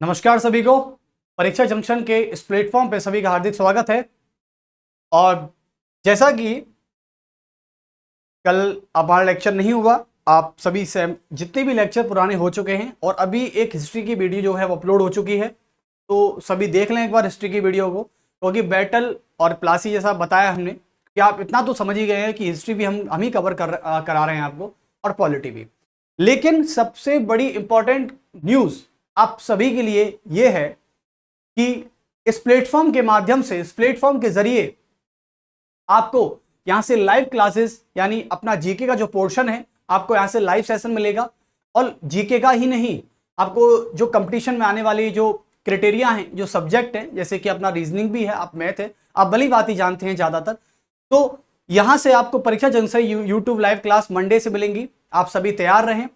नमस्कार सभी को। परीक्षा जंक्शन के इस प्लेटफॉर्म पे सभी का हार्दिक स्वागत है। और जैसा कि कल हमारा लेक्चर नहीं हुआ, आप सभी से जितने भी लेक्चर पुराने हो चुके हैं और अभी एक हिस्ट्री की वीडियो जो है वो अपलोड हो चुकी है, तो सभी देख लें एक बार हिस्ट्री की वीडियो को, क्योंकि बैटल और प्लासी जैसा बताया हमने कि आप इतना तो समझ ही गए हैं कि हिस्ट्री भी हम ही कवर करा रहे हैं आपको, और पॉलिटी भी। लेकिन सबसे बड़ी इंपॉर्टेंट न्यूज़ आप सभी के लिए यह है कि इस प्लेटफॉर्म के माध्यम से, इस प्लेटफॉर्म के जरिए आपको यहां से लाइव क्लासेस, यानी अपना जीके का जो पोर्शन है आपको यहां से लाइव सेशन मिलेगा। और जीके का ही नहीं, आपको जो कंपटीशन में आने वाली जो क्राइटेरिया हैं, जो सब्जेक्ट हैं, जैसे कि अपना रीजनिंग भी है, आप मैथ है, आप भली बात ही जानते हैं ज्यादातर, तो यहां से आपको परीक्षा जंक्शन से यूट्यूब लाइव क्लास मंडे से मिलेंगी। आप सभी तैयार रहें।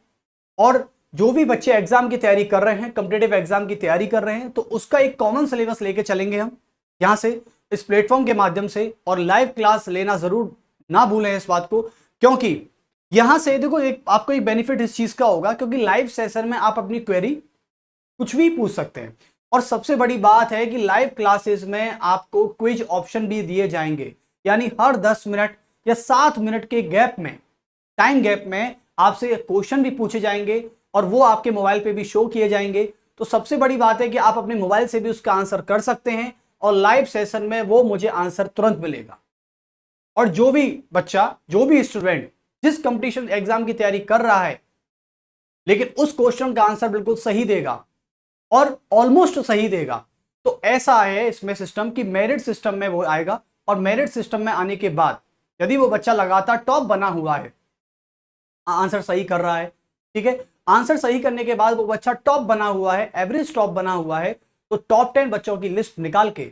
और जो भी बच्चे एग्जाम की तैयारी कर रहे हैं, कॉम्पिटिटिव एग्जाम की तैयारी कर रहे हैं, तो उसका एक कॉमन सिलेबस लेके चलेंगे हम यहां से इस प्लेटफॉर्म के माध्यम से। और लाइव क्लास लेना जरूर ना भूलें इस बात को, क्योंकि यहां से देखो आपको एक बेनिफिट इस चीज का होगा, क्योंकि लाइव सेशन में आप अपनी क्वेरी कुछ भी पूछ सकते हैं। और सबसे बड़ी बात है कि लाइव क्लासेस में आपको क्विज ऑप्शन भी दिए जाएंगे, यानी हर 10 मिनट या 7 मिनट के गैप में, टाइम गैप में आपसे क्वेश्चन भी पूछे जाएंगे और वो आपके मोबाइल पे भी शो किए जाएंगे। तो सबसे बड़ी बात है कि आप अपने मोबाइल से भी उसका आंसर कर सकते हैं और लाइव सेशन में वो मुझे आंसर तुरंत मिलेगा। और जो भी बच्चा, जो भी स्टूडेंट जिस कंपटीशन एग्जाम की तैयारी कर रहा है, लेकिन उस क्वेश्चन का आंसर बिल्कुल सही देगा और ऑलमोस्ट सही देगा, तो ऐसा है इसमें सिस्टम कि मेरिट सिस्टम में वो आएगा। और मेरिट सिस्टम में आने के बाद यदि वो बच्चा लगातार टॉप बना हुआ है, आंसर सही कर रहा है, ठीक है, आंसर सही करने के बाद वो बच्चा टॉप बना हुआ है, एवरेज टॉप बना हुआ है, तो टॉप 10 बच्चों की लिस्ट निकाल के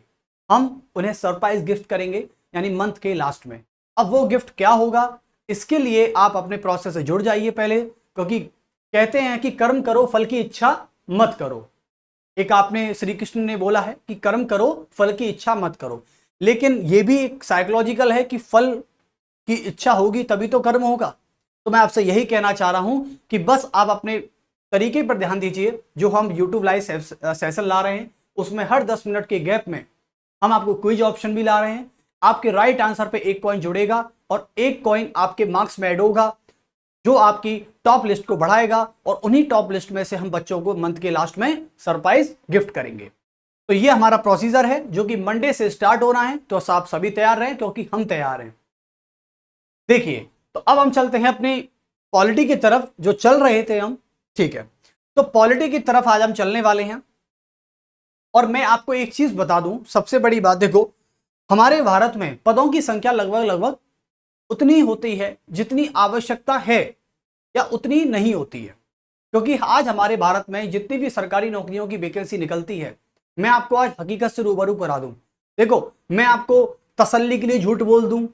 हम उन्हें सरप्राइज गिफ्ट करेंगे, यानी मंथ के लास्ट में। अब वो गिफ्ट क्या होगा, इसके लिए आप अपने प्रोसेस से जुड़ जाइए पहले, क्योंकि कहते हैं कि कर्म करो फल की इच्छा मत करो। एक आपने श्री कृष्ण ने बोला है कि कर्म करो फल की इच्छा मत करो, लेकिन यह भी एक साइकोलॉजिकल है कि फल की इच्छा होगी तभी तो कर्म होगा। तो मैं आपसे यही कहना चाह रहा हूं कि बस आप अपने तरीके पर ध्यान दीजिए। जो हम YouTube लाइव सेशन ला रहे हैं, उसमें हर 10 मिनट के गैप में हम आपको क्विज ऑप्शन भी ला रहे हैं। आपके राइट आंसर पे 1 कॉइन जुड़ेगा और 1 कॉइन आपके मार्क्स में ऐड होगा, जो आपकी टॉप लिस्ट को बढ़ाएगा। और उन्हीं टॉप लिस्ट में से हम बच्चों को मंथ के लास्ट में सरप्राइज गिफ्ट करेंगे। तो ये हमारा प्रोसीजर है, जो कि मंडे से स्टार्ट होना है। तो आप सभी तैयार रहें, क्योंकि हम तैयार हैं। देखिए, तो अब हम चलते हैं अपनी पॉलिटी की तरफ, जो चल रहे थे हम, ठीक है। तो पॉलिटी की तरफ आज हम चलने वाले हैं। और मैं आपको एक चीज बता दूं, सबसे बड़ी बात, देखो हमारे भारत में पदों की संख्या लगभग उतनी होती है जितनी आवश्यकता है, या उतनी नहीं होती है। क्योंकि आज हमारे भारत में जितनी भी सरकारी नौकरियों की वैकेंसी निकलती है, मैं आपको आज हकीकत से रूबरू करा दूं। देखो, मैं आपको तसल्ली के लिए झूठ बोल दूं,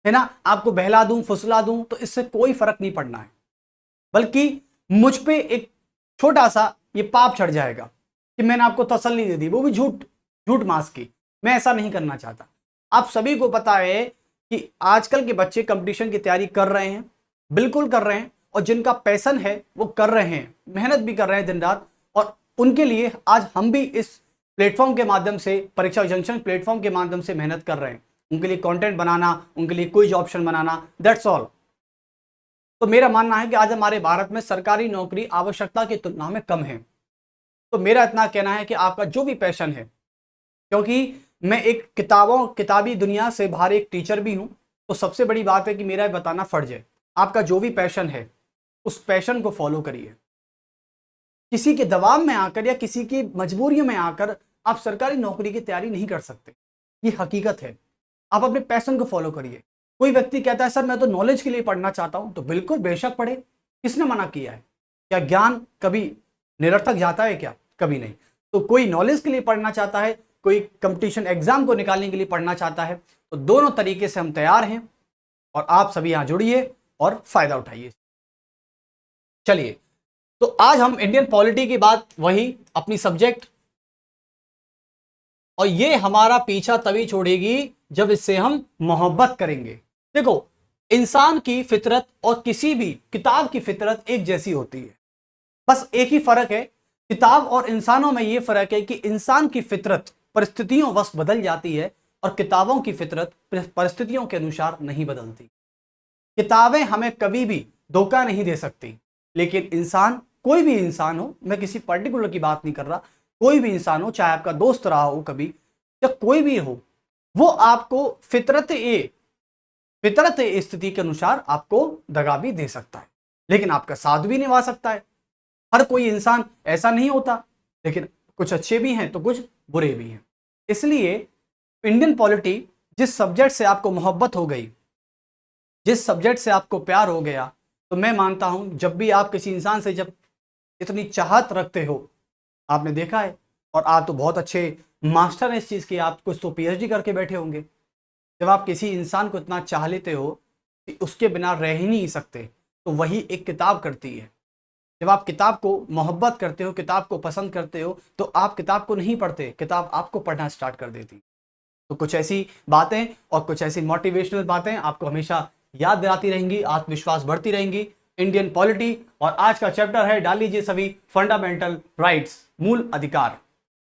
है ना, आपको बहला दूं, फुसला दूं, तो इससे कोई फर्क नहीं पड़ना है। बल्कि मुझ पे एक छोटा सा ये पाप चढ़ जाएगा कि मैंने आपको तसल्ली दे दी, वो भी झूठ मास की। मैं ऐसा नहीं करना चाहता। आप सभी को पता है कि आजकल के बच्चे कंपटीशन की तैयारी कर रहे हैं, बिल्कुल कर रहे हैं, और जिनका पैशन है वो कर रहे हैं, मेहनत भी कर रहे हैं दिन रात। और उनके लिए आज हम भी इस प्लेटफॉर्म के माध्यम से, परीक्षा जंक्शन प्लेटफॉर्म के माध्यम से मेहनत कर रहे हैं। उनके लिए कंटेंट बनाना, उनके लिए quiz option banana, that's all. तो मेरा मानना है कि आज हमारे भारत में सरकारी नौकरी आवश्यकता की तुलना में कम है। तो मेरा इतना कहना है कि आपका जो भी पैशन है, क्योंकि मैं एक किताबी दुनिया से बाहर एक टीचर भी हूं, तो सबसे बड़ी बात है कि मेरा बताना फर्ज है। आपका जो भी पैशन है, उस पैशन को फॉलो करिए। किसी के दबाव में आकर या किसी की मजबूरियों में आकर आप सरकारी नौकरी की तैयारी नहीं कर सकते, ये हकीकत है। आप अपने पैशन को फॉलो करिए। कोई व्यक्ति कहता है सर मैं तो नॉलेज के लिए पढ़ना चाहता हूं, तो बिल्कुल बेशक पढ़े, किसने मना किया है? क्या ज्ञान कभी निरर्थक जाता है क्या? कभी नहीं। तो कोई नॉलेज के लिए पढ़ना चाहता है, कोई कंपटीशन एग्जाम को निकालने के लिए पढ़ना चाहता है, तो दोनों तरीके से हम तैयार हैं। और आप सभी यहां जुड़िए और फायदा उठाइए। चलिए, तो आज हम इंडियन पॉलिटी की बात, वही अपनी सब्जेक्ट, और ये हमारा पीछा तभी छोड़ेगी जब इससे हम मोहब्बत करेंगे। देखो, इंसान की फितरत और किसी भी किताब की फितरत एक जैसी होती है, बस एक ही फर्क है किताब और इंसानों में यह फर्क है कि इंसान की फितरत परिस्थितियों वश बदल जाती है और किताबों की फितरत परिस्थितियों के अनुसार नहीं बदलती। किताबें हमें कभी भी धोखा नहीं दे सकती, लेकिन इंसान, कोई भी इंसान हो, मैं किसी पर्टिकुलर की बात नहीं कर रहा, कोई भी इंसान हो, चाहे आपका दोस्त रहा हो कभी या कोई भी हो, वो आपको फितरत स्थिति के अनुसार आपको दगा भी दे सकता है, लेकिन आपका साथ भी निभा सकता है। हर कोई इंसान ऐसा नहीं होता, लेकिन कुछ अच्छे भी हैं तो कुछ बुरे भी हैं। इसलिए इंडियन पॉलिटी, जिस सब्जेक्ट से आपको मोहब्बत हो गई, जिस सब्जेक्ट से आपको प्यार हो गया, तो मैं मानता हूं जब भी आप किसी इंसान से जब इतनी चाहत रखते हो, आपने देखा है, और आप तो बहुत अच्छे मास्टर हैं इस चीज़ की, आप कुछ तो पीएचडी करके बैठे होंगे। जब आप किसी इंसान को इतना चाह लेते हो कि उसके बिना रह ही नहीं सकते, तो वही एक किताब करती है। जब आप किताब को मोहब्बत करते हो, किताब को पसंद करते हो, तो आप किताब को नहीं पढ़ते, किताब आपको पढ़ना स्टार्ट कर देती। तो कुछ ऐसी बातें और कुछ ऐसी मोटिवेशनल बातें आपको हमेशा याद दिलाती रहेंगी, आत्मविश्वास बढ़ती रहेंगी। इंडियन पॉलिटी, और आज का चैप्टर है, डाल लीजिए सभी, फंडामेंटल राइट्स, मूल अधिकार।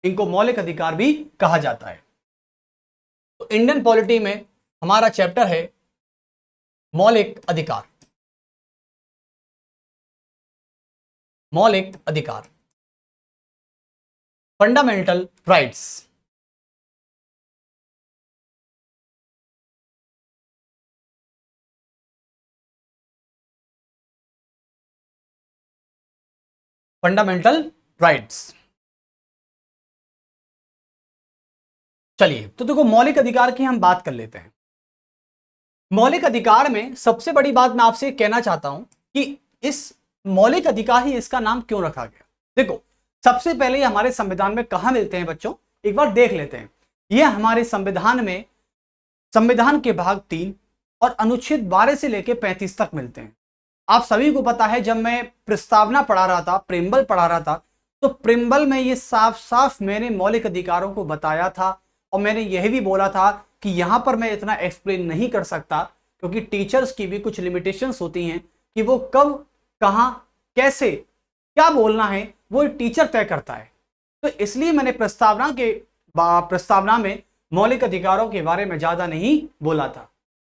इनको मौलिक अधिकार भी कहा जाता है। तो इंडियन पॉलिटी में हमारा चैप्टर है मौलिक अधिकार। मौलिक अधिकार, फंडामेंटल राइट्स। Fundamental rights. चलिए, तो देखो, मौलिक अधिकार की हम बात कर लेते हैं। मौलिक अधिकार में सबसे बड़ी बात मैं आपसे कहना चाहता हूं कि इस मौलिक अधिकार ही इसका नाम क्यों रखा गया। देखो, सबसे पहले ये हमारे संविधान में कहां मिलते हैं बच्चों, एक बार देख लेते हैं। ये हमारे संविधान में, संविधान के भाग 3 और अनुच्छेद 12 से लेकर 35 तक मिलते हैं। आप सभी को पता है, जब मैं प्रस्तावना पढ़ा रहा था, प्रेम्बल पढ़ा रहा था, तो प्रेम्बल में ये साफ साफ मैंने मौलिक अधिकारों को बताया था, और मैंने यह भी बोला था कि यहां पर मैं इतना एक्सप्लेन नहीं कर सकता, क्योंकि टीचर्स की भी कुछ लिमिटेशंस होती हैं कि वो कब, कहां, कैसे, क्या बोलना है, वो टीचर तय करता है। तो इसलिए मैंने प्रस्तावना में मौलिक अधिकारों के बारे में ज्यादा नहीं बोला था,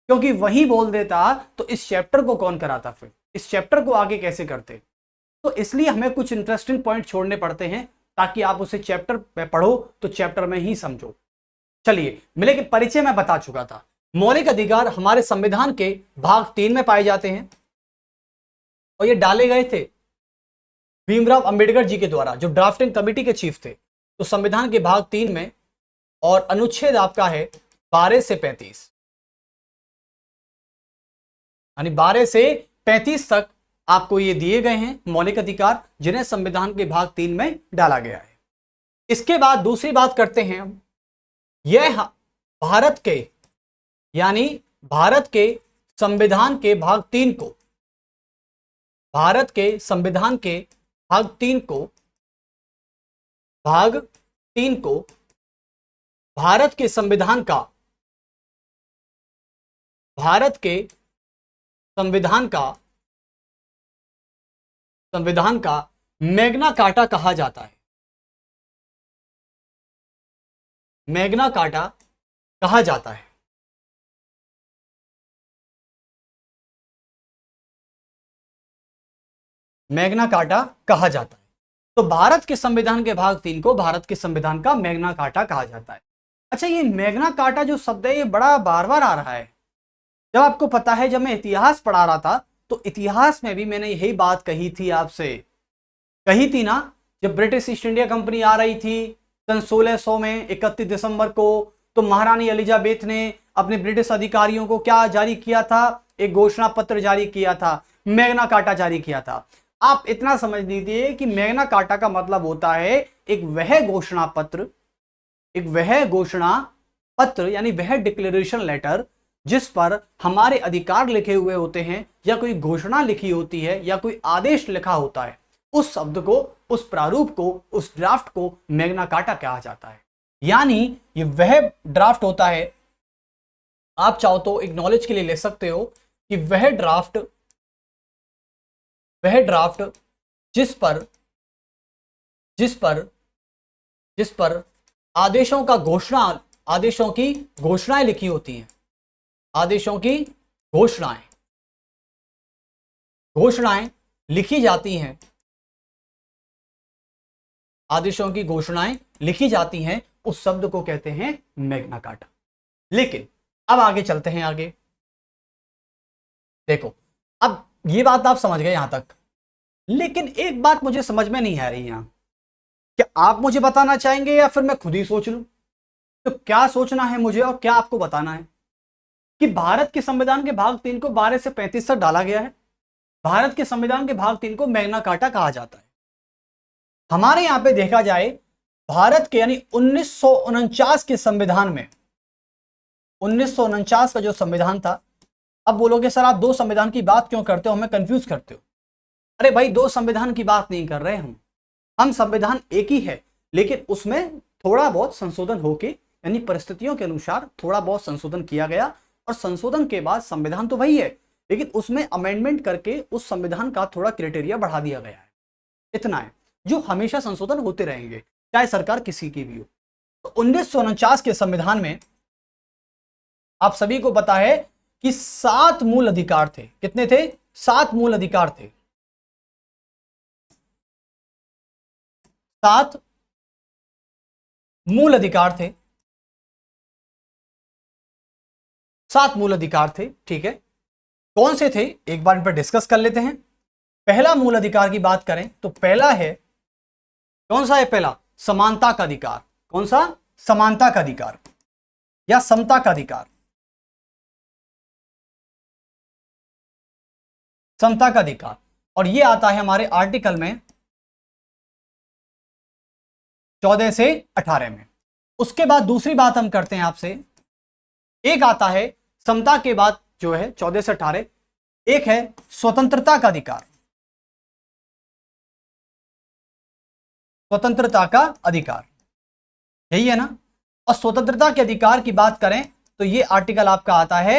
क्योंकि वही बोल देता तो इस चैप्टर को कौन कराता, फिर इस चैप्टर को आगे कैसे करते। तो इसलिए हमें कुछ इंटरेस्टिंग पॉइंट छोड़ने पड़ते हैं, ताकि आप उसे चैप्टर में पढ़ो तो चैप्टर में ही समझो। चलिए, मिले कि परिचय मैं बता चुका था। मौलिक अधिकार हमारे संविधान के भाग 3 में पाए जाते हैं, और ये डाले गए थे भीमराव अंबेडकर जी के द्वारा, जो ड्राफ्टिंग कमेटी के चीफ थे। तो संविधान के भाग 3 में, और अनुच्छेद आपका है 12 से 35, यानी 12 से 35 तक आपको ये दिए गए हैं मौलिक अधिकार, जिन्हें संविधान के भाग 3 में डाला गया है। इसके बाद दूसरी बात करते हैं हम, यह भारत के, यानी भारत के संविधान के भाग 3 को, भारत के संविधान के भाग 3 को, भाग 3 को भारत के संविधान का, भारत के संविधान का, संविधान का मैग्ना कार्टा कहा जाता है। मैग्ना कार्टा कहा जाता है। मैग्ना कार्टा कहा जाता है। तो भारत के संविधान के भाग 3 को भारत के संविधान का मैग्ना कार्टा कहा जाता है। अच्छा, ये मैग्ना कार्टा जो शब्द है, ये बड़ा बार बार आ रहा है। जब आपको पता है, जब मैं इतिहास पढ़ा रहा था, तो इतिहास में भी मैंने यही बात कही थी, आपसे कही थी ना, जब ब्रिटिश ईस्ट इंडिया कंपनी आ रही थी सन 1600 में 31 दिसंबर को, तो महारानी एलिजाबेथ ने अपने ब्रिटिश अधिकारियों को क्या जारी किया था, एक घोषणा पत्र जारी किया था, मैग्ना कार्टा जारी किया था। आप इतना समझ लीजिए कि मैग्ना कार्टा का मतलब होता है एक वह घोषणा पत्र, एक वह घोषणा पत्र, यानी वह डिक्लेरेशन लेटर, जिस पर हमारे अधिकार लिखे हुए होते हैं, या कोई घोषणा लिखी होती है, या कोई आदेश लिखा होता है। उस शब्द को, उस प्रारूप को, उस ड्राफ्ट को मैग्ना कार्टा कहा जाता है। यानी ये वह ड्राफ्ट होता है, आप चाहो तो एक नॉलेज के लिए ले सकते हो कि वह ड्राफ्ट जिस पर जिस पर आदेशों की घोषणाएं लिखी होती हैं, आदेशों की घोषणाएं लिखी जाती हैं, आदेशों की घोषणाएं लिखी जाती हैं, उस शब्द को कहते हैं मैग्ना कार्टा। लेकिन अब आगे चलते हैं, आगे देखो, अब ये बात आप समझ गए यहां तक, लेकिन एक बात मुझे समझ में नहीं आ रही यहां, क्या आप मुझे बताना चाहेंगे या फिर मैं खुद ही सोच लूं? तो क्या सोचना है मुझे और क्या आपको बताना है कि भारत के संविधान के भाग 3 को 12 से 35 तक डाला गया है। भारत के संविधान के भाग 3 को मैग्ना कार्टा कहा जाता है। हमारे यहां पे देखा जाए, भारत के यानी 1949 के संविधान में, 1949 का जो संविधान था, अब बोलोगे सर आप दो संविधान की बात क्यों करते हो, हमें कंफ्यूज करते हो। अरे भाई, दो संविधान की बात नहीं कर रहे हम संविधान एक ही है, लेकिन उसमें थोड़ा बहुत संशोधन होके, यानी परिस्थितियों के अनुसार थोड़ा बहुत संशोधन किया गया, और संशोधन के बाद संविधान तो वही है, लेकिन उसमें अमेंडमेंट करके उस संविधान का थोड़ा क्राइटेरिया बढ़ा दिया गया है। इतना है, जो हमेशा संशोधन होते रहेंगे, चाहे सरकार किसी की भी हो। तो 1949 के संविधान में आप सभी को पता है कि 7 मूल अधिकार थे। कितने थे? 7 मूल अधिकार थे। 7 मूल अधिकार थे। 7 मूल अधिकार थे, ठीक है। कौन से थे, एक बार इन पर डिस्कस कर लेते हैं। पहला मूल अधिकार की बात करें तो पहला है, कौन सा है पहला? समानता का अधिकार। कौन सा? समानता का अधिकार या समता का अधिकार। समता का अधिकार, और यह आता है हमारे आर्टिकल में 14 से 18 में। उसके बाद दूसरी बात हम करते हैं आपसे, एक आता है समता के बाद जो है 14 से 18, एक है स्वतंत्रता का अधिकार। स्वतंत्रता का अधिकार, यही है ना। और स्वतंत्रता के अधिकार की बात करें तो ये आर्टिकल आपका आता है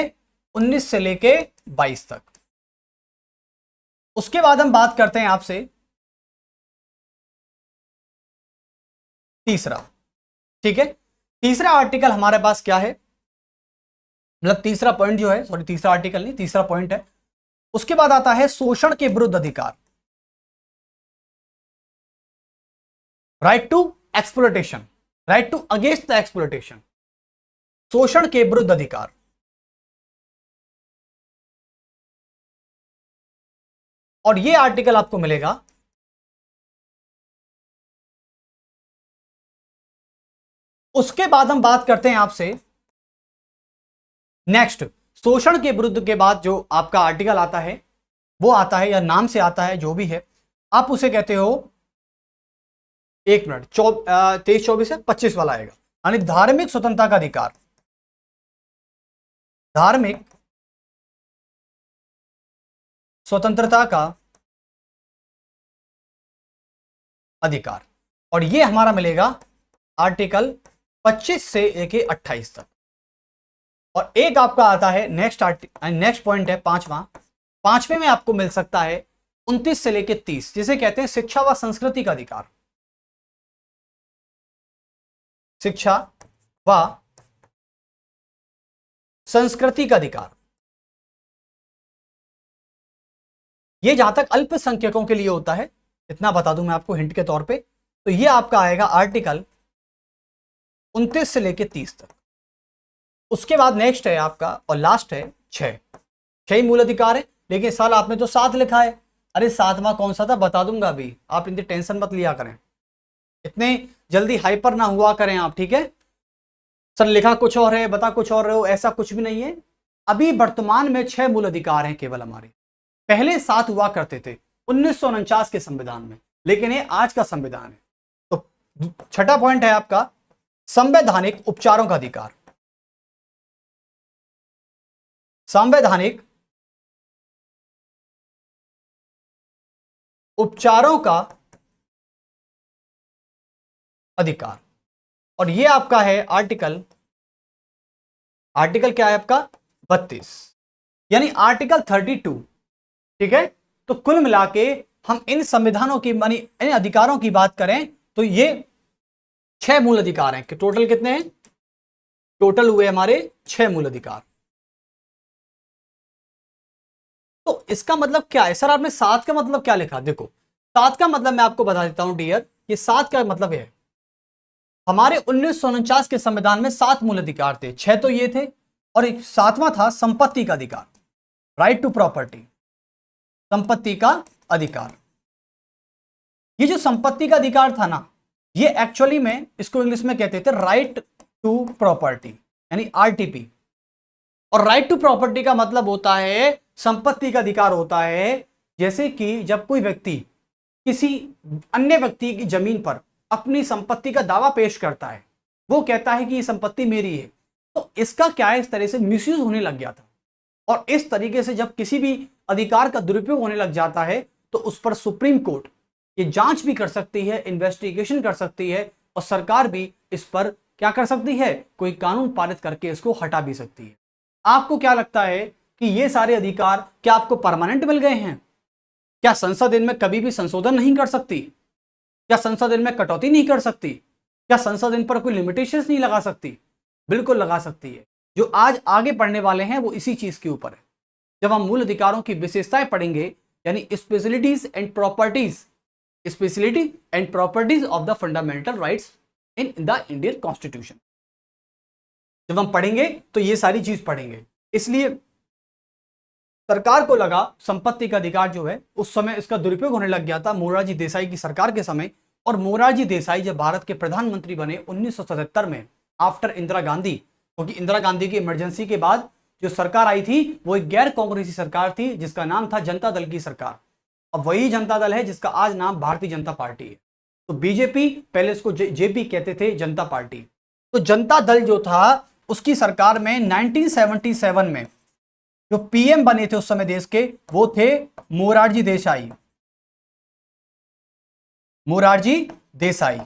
19 से लेके 22 तक। उसके बाद हम बात करते हैं आपसे तीसरा, ठीक है। तीसरा आर्टिकल हमारे पास क्या है, मतलब तीसरा पॉइंट जो है, सॉरी तीसरा आर्टिकल नहीं, तीसरा पॉइंट है। उसके बाद आता है शोषण के विरुद्ध अधिकार, right to exploitation, right to against the exploitation, शोषण के विरुद्ध अधिकार। और यह आर्टिकल आपको मिलेगा उसके बाद हम बात करते हैं आपसे नेक्स्ट, शोषण के विरुद्ध के बाद जो आपका आर्टिकल आता है वो आता है, या नाम से आता है जो भी है, आप उसे कहते हो, एक मिनट, 23, 24 से 25 वाला आएगा, यानी धार्मिक स्वतंत्रता का अधिकार। धार्मिक स्वतंत्रता का अधिकार, और ये हमारा मिलेगा आर्टिकल 25 से लेके 28 तक। और एक आपका आता है नेक्स्ट पॉइंट है पांचवें में आपको मिल सकता है 29 से लेके 30, जिसे कहते हैं शिक्षा व संस्कृति का अधिकार। शिक्षा व संस्कृति का अधिकार, यह जहां तक अल्पसंख्यकों के लिए होता है, इतना बता दूं मैं आपको हिंट के तौर पे, तो यह आपका आएगा आर्टिकल 29 से लेके 30 तक। उसके बाद नेक्स्ट है आपका और लास्ट है 6 मूल अधिकार है, लेकिन साल आपने तो 7 लिखा है। अरे 7वां कौन सा था बता दूंगा अभी, आप इतनी टेंशन मत लिया करें, इतने जल्दी हाइपर ना हुआ करें आप, ठीक है। सर लिखा कुछ और है, बता कुछ और रहे हो, ऐसा कुछ भी नहीं है। अभी वर्तमान में 6 मूल अधिकार हैं केवल हमारे, पहले 7 हुआ करते थे 1949 के संविधान में, लेकिन ये आज का संविधान है। तो छठा पॉइंट है आपका संवैधानिक उपचारों का अधिकार। संवैधानिक उपचारों का अधिकार, और ये आपका है आर्टिकल क्या है आपका 32, यानी आर्टिकल 32, ठीक है। तो कुल मिला के हम इन संविधानों की, यानी इन अधिकारों की बात करें तो ये 6 मूल अधिकार हैं कि टोटल कितने हैं, टोटल हुए हमारे 6 मूल अधिकार। तो इसका मतलब क्या है सर, आपने 7 का मतलब क्या लिखा, देखो 7 का मतलब मैं आपको बता देता हूं डियर, ये 7 का मतलब है हमारे 1949 के संविधान में 7 मूल अधिकार थे, 6 तो ये थे और एक 7वां था संपत्ति का अधिकार, राइट टू प्रॉपर्टी, संपत्ति का अधिकार। ये जो संपत्ति का अधिकार था ना, ये एक्चुअली में इसको इंग्लिश में कहते थे राइट टू प्रॉपर्टी यानी आरटीपी। और राइट टू प्रॉपर्टी का मतलब होता है, संपत्ति का अधिकार होता है जैसे कि जब कोई व्यक्ति किसी अन्य व्यक्ति की जमीन पर अपनी संपत्ति का दावा पेश करता है, वो कहता है कि ये संपत्ति मेरी है, तो इसका क्या है, इस तरह से मिसयूज होने लग गया था। और इस तरीके से जब किसी भी अधिकार का दुरुपयोग होने लग जाता है तो उस पर सुप्रीम कोर्ट ये जांच भी कर सकती है, इन्वेस्टिगेशन कर सकती है और सरकार भी इस पर क्या कर सकती है, कोई कानून पारित करके इसको हटा भी सकती है। आपको क्या लगता है कि ये सारे अधिकार क्या आपको परमानेंट मिल गए हैं? क्या संसद इनमें कभी भी संशोधन नहीं कर सकती? क्या संसद इनमें कटौती नहीं कर सकती? क्या संसद इन पर कोई लिमिटेशंस नहीं लगा सकती? बिल्कुल लगा सकती है। जो आज आगे पढ़ने वाले हैं वो इसी चीज के ऊपर है। जब हम मूल अधिकारों की विशेषताएं पढ़ेंगे यानी specialities and properties, speciality and properties of the fundamental rights in the Indian constitution, जब हम पढ़ेंगे तो ये सारी चीज पढ़ेंगे। इसलिए सरकार को लगा संपत्ति का अधिकार जो है, उस समय इसका दुरुपयोग होने लग गया था मोरारजी देसाई की सरकार के समय। और मोरारजी देसाई जब भारत के प्रधानमंत्री बने 1977 में आफ्टर इंदिरा गांधी, क्योंकि इंदिरा गांधी की इमरजेंसी के बाद जो सरकार आई थी वो एक गैर कांग्रेसी सरकार थी जिसका नाम था जनता दल की सरकार। अब वही जनता दल है जिसका आज नाम भारतीय जनता पार्टी है। तो बीजेपी, पहले इसको जेपी कहते थे, जनता पार्टी। तो जनता दल जो था उसकी सरकार में 1977 में जो पीएम बने थे उस समय देश के, वो थे मोरारजी देसाई, मोरारजी देसाई।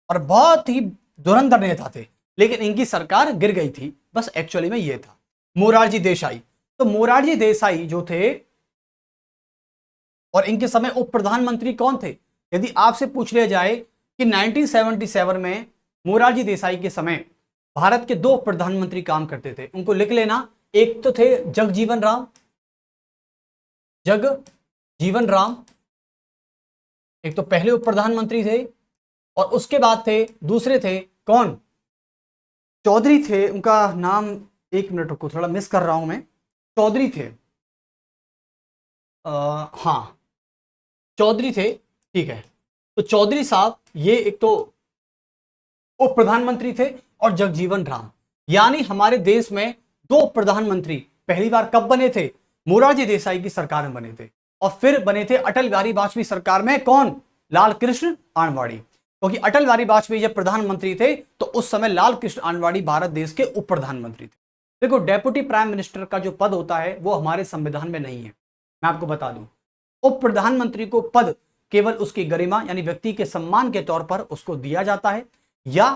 और बहुत ही धुरंधर नेता थे, लेकिन इनकी सरकार गिर गई थी, बस एक्चुअली में ये था मोरारजी देसाई। तो मोरारजी देसाई जो थे और इनके समय उप प्रधानमंत्री कौन थे? यदि आपसे पूछ लिया जाए कि 1977 में मोरारजी देसाई के समय भारत के 2 प्रधानमंत्री काम करते थे, उनको लिख लेना। एक तो थे जगजीवन राम, जगजीवन राम, एक तो पहले उप प्रधानमंत्री थे। और उसके बाद थे, दूसरे थे कौन? चौधरी थे, उनका नाम, एक मिनट रुको, थोड़ा मिस कर रहा हूं मैं, चौधरी थे, हाँ चौधरी थे, ठीक है। तो चौधरी साहब ये एक तो उप प्रधानमंत्री थे और जगजीवन राम, यानी हमारे देश में 2 प्रधानमंत्री पहली बार कब बने थे? मोरारजी देसाई की सरकार में बने थे। और फिर बने थे अटल बिहारी वाजपेयी सरकार में, कौन? लाल कृष्ण आडवाणी। क्योंकि अटल बिहारी वाजपेयी जब प्रधानमंत्री थे तो उस समय लाल कृष्ण आडवाणी भारत देश के उप प्रधानमंत्री थे। देखो, डेप्यूटी प्राइम मिनिस्टर का जो पद होता है वो हमारे संविधान में नहीं है, मैं आपको बता दूं। उप प्रधानमंत्री को पद केवल उसकी गरिमा यानी व्यक्ति के सम्मान के तौर पर उसको दिया जाता है, या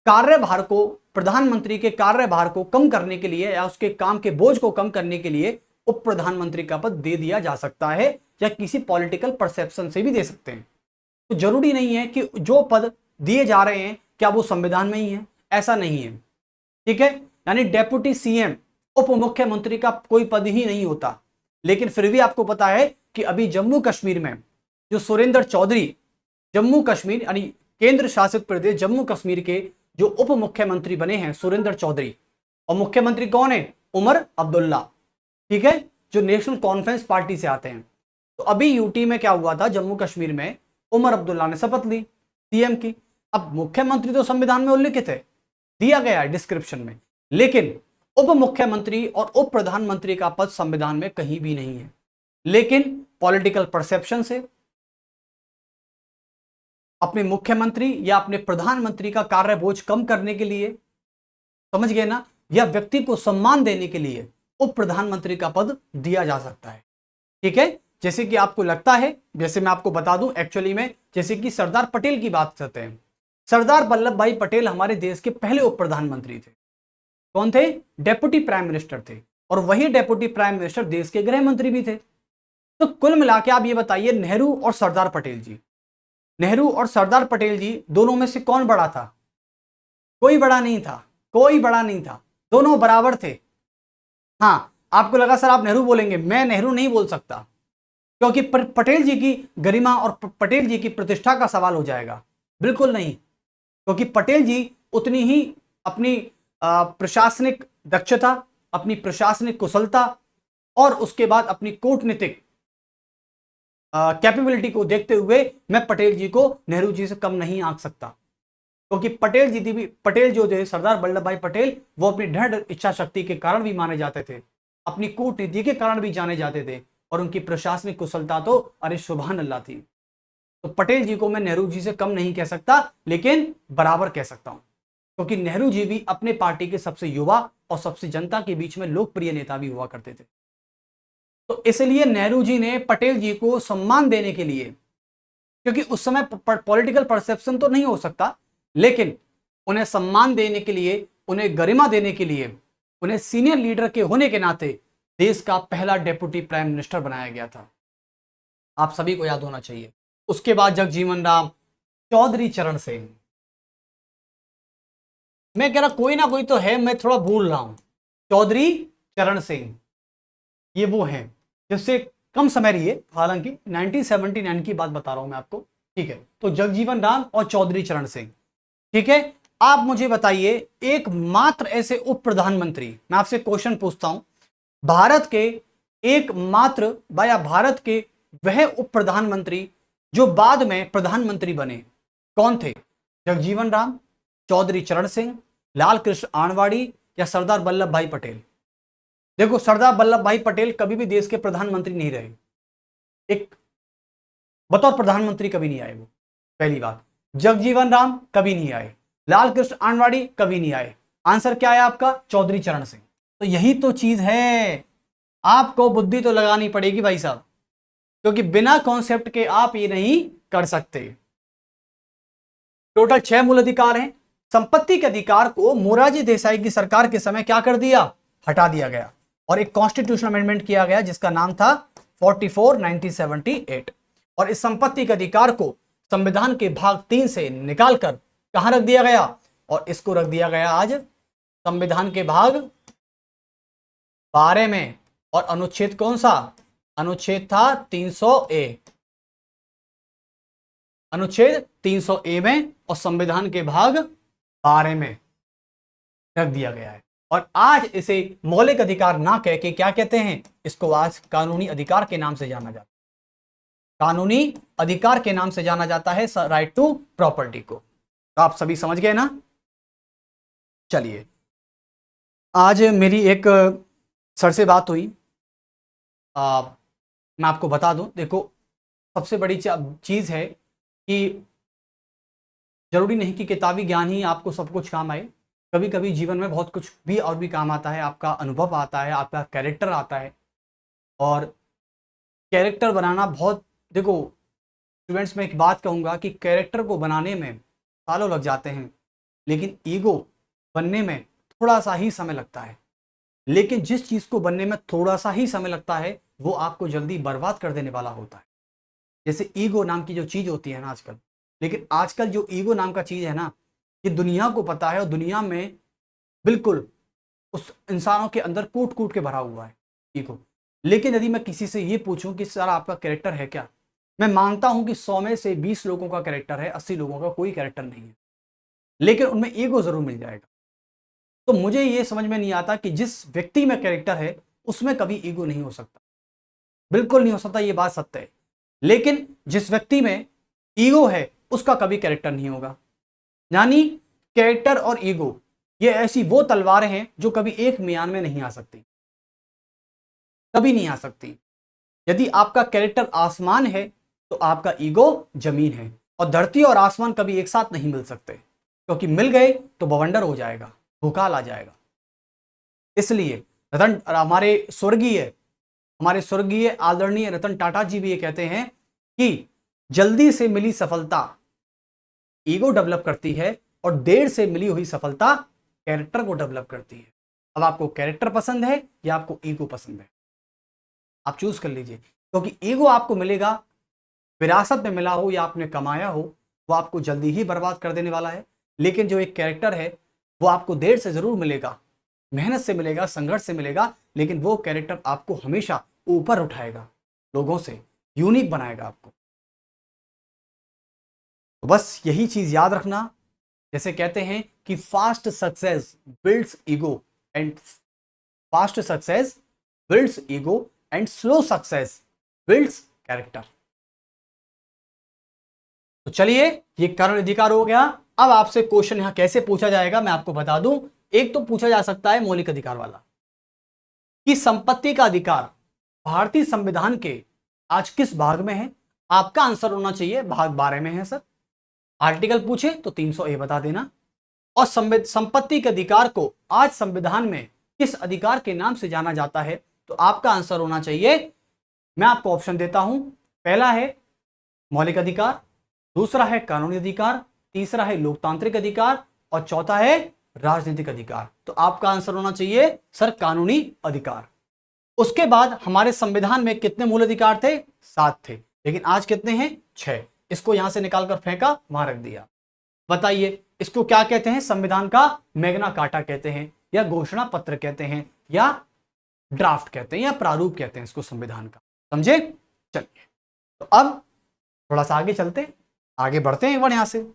कार्यभार को, प्रधानमंत्री के कार्यभार को कम करने के लिए या उसके काम के बोझ को कम करने के लिए उप प्रधानमंत्री का पद दे दिया जा सकता है, या किसी पॉलिटिकल परसेप्शन से भी दे सकते हैं। तो जरूरी नहीं है कि जो पद दिए जा रहे हैं क्या वो संविधान में ही है, ऐसा नहीं है, ठीक है। यानी डेप्यूटी सीएम, उप मुख्यमंत्री का कोई पद ही नहीं होता। लेकिन फिर भी आपको पता है कि अभी जम्मू कश्मीर में जो सुरेंद्र चौधरी, जम्मू कश्मीर यानी केंद्र शासित प्रदेश जम्मू कश्मीर के जो उप मुख्यमंत्री बने हैं सुरेंद्र चौधरी, और मुख्यमंत्री कौन है? उमर अब्दुल्ला, ठीक है, जो नेशनल कॉन्फ्रेंस पार्टी से आते हैं। तो अभी यूटी में क्या हुआ था, जम्मू कश्मीर में उमर अब्दुल्ला ने शपथ ली सीएम की। अब मुख्यमंत्री तो संविधान में उल्लिखित है, दिया गया है डिस्क्रिप्शन में, लेकिन उप मुख्यमंत्री और उप प्रधानमंत्री का पद संविधान में कहीं भी नहीं है। लेकिन पॉलिटिकल परसेप्शन से अपने मुख्यमंत्री या अपने प्रधानमंत्री का कार्य बोझ कम करने के लिए, समझ गए ना, या व्यक्ति को सम्मान देने के लिए उप प्रधानमंत्री का पद दिया जा सकता है, ठीक है। जैसे कि आपको लगता है, जैसे मैं आपको बता दूं, एक्चुअली में जैसे कि सरदार पटेल की बात करते हैं, सरदार वल्लभ भाई पटेल हमारे देश के पहले उप प्रधानमंत्री थे। कौन थे? डेप्यूटी प्राइम मिनिस्टर थे, और वही डेप्यूटी प्राइम मिनिस्टर देश के गृह मंत्री भी थे। तो कुल मिला के आप ये बताइए, नेहरू और सरदार पटेल जी नेहरू और सरदार पटेल जी दोनों में से कौन बड़ा था? कोई बड़ा नहीं था, कोई बड़ा नहीं था, दोनों बराबर थे। हाँ, आपको लगा सर आप नेहरू बोलेंगे, मैं नेहरू नहीं बोल सकता, क्योंकि पटेल जी की गरिमा और पटेल जी की प्रतिष्ठा का सवाल हो जाएगा। बिल्कुल नहीं, क्योंकि पटेल जी उतनी ही अपनी प्रशासनिक दक्षता, अपनी प्रशासनिक कुशलता और उसके बाद अपनी कूटनीतिक कैपेबिलिटी को देखते हुए मैं पटेल जी को नेहरू जी से कम नहीं आंक सकता, क्योंकि पटेल जो थे, सरदार वल्लभ भाई पटेल, वो अपनी दृढ़ इच्छा शक्ति के कारण भी माने जाते थे, अपनी कूटनीति के कारण भी जाने जाते थे, और उनकी प्रशासनिक कुशलता तो अरे सुभान अल्लाह थी। तो पटेल जी को मैं नेहरू जी से कम नहीं कह सकता, लेकिन बराबर कह सकता हूं, क्योंकि नेहरू जी भी अपने पार्टी के सबसे युवा और सबसे जनता के बीच में लोकप्रिय नेता भी हुआ करते थे। तो इसलिए नेहरू जी ने पटेल जी को सम्मान देने के लिए, क्योंकि उस समय पॉलिटिकल परसेप्शन तो नहीं हो सकता, लेकिन उन्हें सम्मान देने के लिए, उन्हें गरिमा देने के लिए, उन्हें सीनियर लीडर के होने के नाते देश का पहला डेप्यूटी प्राइम मिनिस्टर बनाया गया था। आप सभी को याद होना चाहिए। उसके बाद जगजीवन राम, चौधरी चरण सिंह, मैं कह रहा कोई ना कोई तो है, मैं थोड़ा भूल रहा हूं। चौधरी चरण सिंह ये वो हैं जिससे कम समय रही है, हालांकि 1979 की बात बता रहा हूं मैं आपको, ठीक है। तो जगजीवन राम और चौधरी चरण सिंह, ठीक है। आप मुझे बताइए एकमात्र ऐसे उप प्रधानमंत्री, मैं आपसे क्वेश्चन पूछता हूं, भारत के एकमात्र या भारत के वह उप प्रधानमंत्री जो बाद में प्रधानमंत्री बने, कौन थे? जगजीवन राम, चौधरी चरण सिंह, लाल कृष्ण आडवाणी या सरदार वल्लभ भाई पटेल? देखो, सरदार वल्लभ भाई पटेल कभी भी देश के प्रधानमंत्री नहीं रहे, एक बतौर प्रधानमंत्री कभी नहीं आए वो, पहली बात। जगजीवन राम कभी नहीं आए, लाल कृष्ण आडवाणी कभी नहीं आए। आंसर क्या है आपका? चौधरी चरण सिंह। तो यही तो चीज है, आपको बुद्धि तो लगानी पड़ेगी भाई साहब, क्योंकि बिना कॉन्सेप्ट के आप ये नहीं कर सकते। टोटल 6 मूल अधिकार हैं। संपत्ति के अधिकार को मोरारजी देसाई की सरकार के समय क्या कर दिया? हटा दिया गया, और एक कॉन्स्टिट्यूशन अमेंडमेंट किया गया जिसका नाम था 44 1978, और इस संपत्ति के अधिकार को संविधान के भाग 3 से निकालकर कहां रख दिया गया? और इसको रख दिया गया आज संविधान के भाग 12 में, और अनुच्छेद कौन सा? अनुच्छेद था 300A, अनुच्छेद 300A में, और संविधान के भाग 12 में रख दिया गया है। और आज इसे मौलिक अधिकार ना कह के क्या कहते हैं? इसको आज कानूनी अधिकार के नाम से जाना जाता है, कानूनी अधिकार के नाम से जाना जाता है राइट टू प्रॉपर्टी को। तो आप सभी समझ गए ना? चलिए, आज मेरी एक सर से बात हुई, मैं आपको बता दूं, देखो सबसे बड़ी चीज है कि जरूरी नहीं कि किताबी ज्ञान ही आपको सब कुछ काम आए, कभी कभी जीवन में बहुत कुछ भी और भी काम आता है। आपका अनुभव आता है, आपका कैरेक्टर आता है, और कैरेक्टर बनाना बहुत, देखो स्टूडेंट्स, में एक बात कहूँगा कि कैरेक्टर को बनाने में सालों लग जाते हैं, लेकिन ईगो बनने में थोड़ा सा ही समय लगता है। लेकिन जिस चीज़ को बनने में थोड़ा सा ही समय लगता है वो आपको जल्दी बर्बाद कर देने वाला होता है। जैसे ईगो नाम की जो चीज़ होती है ना आजकल, लेकिन आजकल जो ईगो नाम का चीज़ है ना, ये दुनिया को पता है, और दुनिया में बिल्कुल उस इंसानों के अंदर कूट कूट के भरा हुआ है ईगो। लेकिन यदि मैं किसी से ये पूछूं कि सर आपका कैरेक्टर है क्या, मैं मानता हूं कि 100 में से 20 लोगों का कैरेक्टर है, 80 लोगों का कोई कैरेक्टर नहीं है, लेकिन उनमें ईगो जरूर मिल जाएगा। तो मुझे ये समझ में नहीं आता कि जिस व्यक्ति में कैरेक्टर है उसमें कभी ईगो नहीं हो सकता, बिल्कुल नहीं हो सकता, ये बात सत्य है। लेकिन जिस व्यक्ति में ईगो है उसका कभी कैरेक्टर नहीं होगा। यानी कैरेक्टर और ईगो ये ऐसी वो तलवारें हैं जो कभी एक म्यान में नहीं आ सकती, कभी नहीं आ सकती। यदि आपका कैरेक्टर आसमान है तो आपका ईगो जमीन है, और धरती और आसमान कभी एक साथ नहीं मिल सकते, क्योंकि मिल गए तो बवंडर हो जाएगा, भूकाल आ जाएगा। इसलिए हमारे स्वर्गीय आदरणीय रतन टाटा जी भी ये कहते हैं कि जल्दी से मिली सफलता ईगो डेवलप करती है, और देर से मिली हुई सफलता कैरेक्टर को डेवलप करती है। अब आपको कैरेक्टर पसंद है या आपको ईगो पसंद है? आप चूज कर लीजिए, क्योंकि ईगो आपको मिलेगा विरासत में मिला हो या आपने कमाया हो, वो आपको जल्दी ही बर्बाद कर देने वाला है। लेकिन जो एक कैरेक्टर है वो आपको देर से जरूर मिलेगा, मेहनत से मिलेगा, संघर्ष से मिलेगा, लेकिन वो कैरेक्टर आपको हमेशा ऊपर उठाएगा, लोगों से यूनिक बनाएगा आपको। तो बस यही चीज याद रखना। जैसे कहते हैं कि fast success builds ego and fast success builds ego and slow success builds character. तो चलिए, ये कारण अधिकार हो गया। अब आपसे क्वेश्चन यहां कैसे पूछा जाएगा मैं आपको बता दूं। एक तो पूछा जा सकता है मौलिक अधिकार वाला, कि संपत्ति का अधिकार भारतीय संविधान के आज किस भाग में है। आपका आंसर होना चाहिए भाग 12 में है सर। आर्टिकल पूछे तो 300A बता देना। और संपत्ति के अधिकार को आज संविधान में किस अधिकार के नाम से जाना जाता है, तो आपका आंसर होना चाहिए, मैं आपको ऑप्शन देता हूं, पहला है मौलिक अधिकार, दूसरा है कानूनी अधिकार, तीसरा है लोकतांत्रिक अधिकार और चौथा है राजनीतिक अधिकार। तो आपका आंसर होना चाहिए सर कानूनी अधिकार। उसके बाद हमारे संविधान में कितने मूल अधिकार थे? 7 थे, लेकिन आज कितने हैं? 6। इसको यहां से निकालकर फेंका, वहां रख दिया। बताइए इसको क्या कहते हैं? संविधान का मैग्ना कार्टा कहते हैं, या घोषणा पत्र कहते हैं, या ड्राफ्ट कहते हैं, या प्रारूप कहते हैं इसको संविधान का। समझे? चलिए, तो अब थोड़ा सा आगे चलते हैं, आगे बढ़ते हैं एक बार यहां से।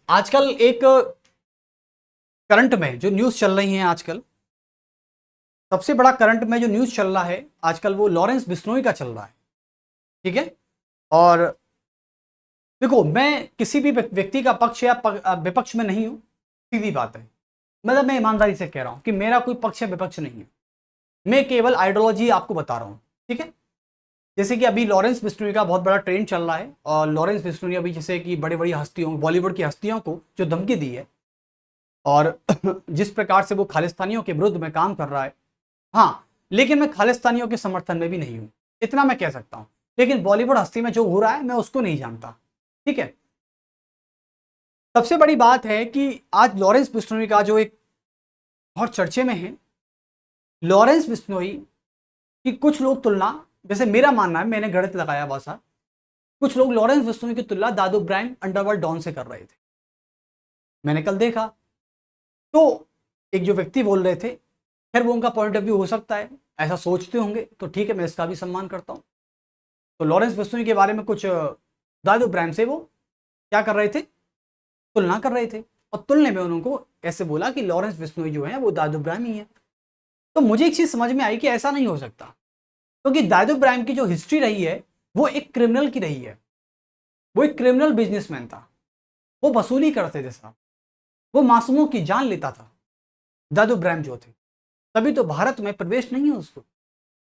आजकल एक करंट में जो न्यूज चल रही है, आजकल सबसे बड़ा करंट में जो न्यूज चल रहा है आजकल, वो लॉरेंस बिश्नोई का चल रहा है। ठीक है, और देखो मैं किसी भी व्यक्ति का पक्ष या विपक्ष में नहीं हूं, सीधी बात है। मतलब मैं ईमानदारी से कह रहा हूं कि मेरा कोई पक्ष या विपक्ष नहीं है, मैं केवल आइडियोलॉजी आपको बता रहा हूं। ठीक है, जैसे कि अभी लॉरेंस बिश्नोई का बहुत बड़ा ट्रेंड चल रहा है, और लॉरेंस बिश्नोई अभी जैसे कि बड़ी बड़ी हस्तियों, बॉलीवुड की हस्तियों को जो धमकी दी है, और जिस प्रकार से वो खालिस्तानियों के विरुद्ध में काम कर रहा है, हाँ, लेकिन मैं खालिस्तानियों के समर्थन में भी नहीं हूं, इतना मैं कह सकता हूं। लेकिन बॉलीवुड हस्ती में जो हो रहा है मैं उसको नहीं जानता। ठीक है, सबसे बड़ी बात है कि आज लॉरेंस बिश्नोई का जो एक बहुत चर्चे में है, लॉरेंस बिश्नोई की कुछ लोग तुलना, जैसे मेरा मानना है, मैंने गणित लगाया बहुत सा, कुछ लोग लॉरेंस बिश्नोई की तुलना दादू इब्राहिम अंडरवर्ल्ड डॉन से कर रहे थे। मैंने कल देखा तो एक जो व्यक्ति बोल रहे थे, खैर वो उनका पॉइंट ऑफ व्यू हो सकता है, ऐसा सोचते होंगे, तो ठीक है, मैं इसका भी सम्मान करता हूं। तो लॉरेंस बिश्नोई के बारे में कुछ दादू इब्राहिम से वो क्या कर रहे थे? तुलना कर रहे थे, और तुलने में उनको ऐसे बोला कि लॉरेंस बिश्नोई जो है वो दादू इब्राहिम ही है। तो मुझे एक चीज समझ में आई कि ऐसा नहीं हो सकता, क्योंकि दादू इब्राहिम की जो हिस्ट्री रही है वो एक क्रिमिनल की रही है। वो एक क्रिमिनल बिजनेसमैन था, वो वसूली करते थे साहब, वो मासूमों की जान लेता था दादू इब्राहिम जो थे, तभी तो भारत में प्रवेश नहीं है उसको।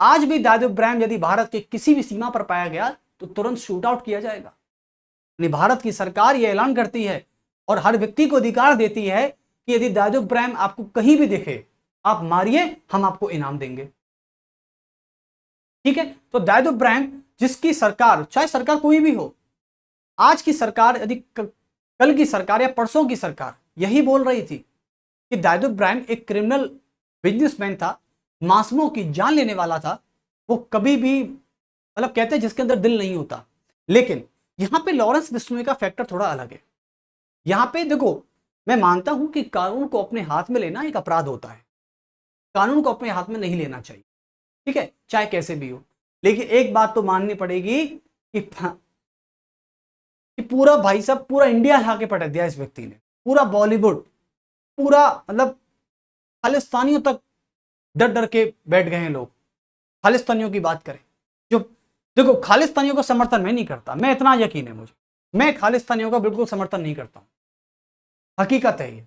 आज भी दादू इब्राहिम यदि भारत के किसी भी सीमा पर पाया गया तो तुरंत शूट आउट किया जाएगा। यानी भारत की सरकार यह ऐलान करती है और हर व्यक्ति को अधिकार देती है कि यदि दादू इब्राहिम आपको कहीं भी दिखे, आप मारिए, हम आपको इनाम देंगे। ठीक है, तो दादू इब्राहिम जिसकी सरकार, चाहे सरकार कोई भी हो, आज की सरकार यदि कल की सरकार या परसों की सरकार यही बोल रही थी कि दादू इब्राहिम एक क्रिमिनल बिजनेसमैन था, मासूमों की जान लेने वाला था, वो कभी भी, मतलब कहते हैं जिसके अंदर दिल नहीं होता। लेकिन यहां पे लॉरेंस बिश्नोई का फैक्टर थोड़ा अलग है। यहां पे देखो, मैं मानता हूं कि कानून को अपने हाथ में लेना एक अपराध होता है, कानून को अपने हाथ में नहीं लेना चाहिए। ठीक है, चाहे कैसे भी हो। लेकिन एक बात तो माननी पड़ेगी कि पूरा, भाई साहब, पूरा इंडिया हिला के पटक दिया इस व्यक्ति ने, पूरा बॉलीवुड, पूरा, मतलब खालिस्तानियों तक डर डर के बैठ गए हैं लोग। खालिस्तानियों की बात करें, जो देखो खालिस्तानियों का समर्थन मैं नहीं करता, मैं इतना यकीन है मुझे, मैं खालिस्तानियों का बिल्कुल समर्थन नहीं करता हूं, हकीकत है ये।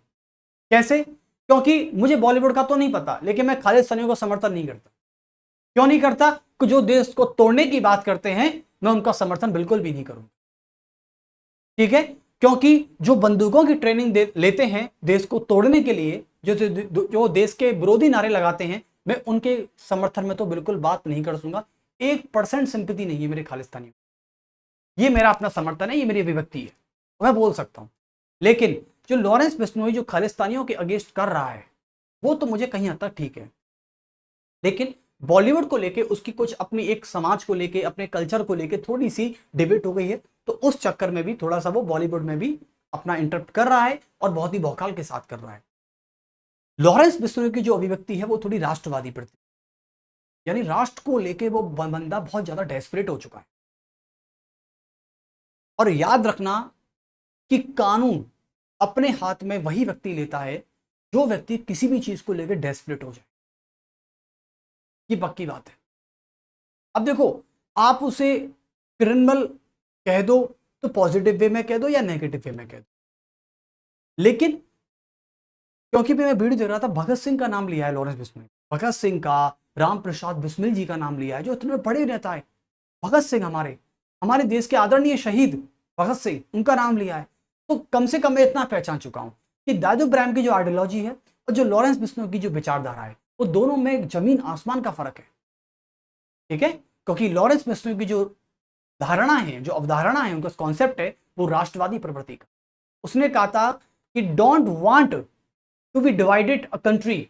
कैसे? क्योंकि मुझे बॉलीवुड का तो नहीं पता, लेकिन मैं खालिस्तानियों का समर्थन नहीं करता। क्यों नहीं करता? कि जो देश को तोड़ने की बात करते हैं, मैं उनका समर्थन बिल्कुल भी नहीं करूंगा। ठीक है, क्योंकि जो बंदूकों की ट्रेनिंग लेते हैं देश को तोड़ने के लिए, जो देश के विरोधी नारे लगाते हैं, मैं उनके समर्थन में तो बिल्कुल बात नहीं कर सूंगा। 1% सिंपैथी नहीं है मेरे खालिस्तानियों, ये मेरा अपना समर्थन है, ये मेरी अभिव्यक्ति है, मैं बोल सकता हूं। लेकिन जो लॉरेंस बिश्नोई जो खालिस्तानियों के अगेंस्ट कर रहा है वो तो मुझे कहीं हद तक ठीक है, लेकिन बॉलीवुड को लेके उसकी कुछ अपनी एक समाज को लेके अपने कल्चर को लेके थोड़ी सी डिबेट हो गई है, तो उस चक्कर में भी थोड़ा सा वो बॉलीवुड में भी अपना इंटरप्ट कर रहा है और बहुत ही भौकाल के साथ कर रहा है। लॉरेंस बिश्नोई की जो अभिव्यक्ति है वो थोड़ी राष्ट्रवादी प्रति, यानी राष्ट्र को लेके वो बंदा बहुत ज्यादा डेस्परेट हो चुका है। और याद रखना कि कानून अपने हाथ में वही व्यक्ति लेता है जो व्यक्ति किसी भी चीज को लेकर डेस्परेट हो जाए, ये पक्की बात है। अब देखो, आप उसे क्रिमिनल कह दो तो पॉजिटिव वे में कह दो या नेगेटिव वे में कह दो, लेकिन क्योंकि मैं वीडियो देख रहा था, भगत सिंह का नाम लिया है लॉरेंस बिश्नोई, भगत सिंह का, राम प्रसाद बिस्मिल जी का नाम लिया है, जो इतने बड़े नेता है। भगत सिंह हमारे देश के आदरणीय शहीद भगत सिंह, उनका नाम लिया है। तो कम से कम मैं इतना पहचान चुका हूं कि दादू ब्राह्म की जो आइडियोलॉजी है और जो लॉरेंस बिश्नोई की जो विचारधारा है, वो दोनों में जमीन आसमान का फर्क है। ठीक है, क्योंकि लॉरेंस बिश्नोई की जो धारणा है, जो अवधारणा है, उनका कॉन्सेप्ट है वो राष्ट्रवादी प्रवृत्ति का। उसने कहा था कि don't want to be divided a country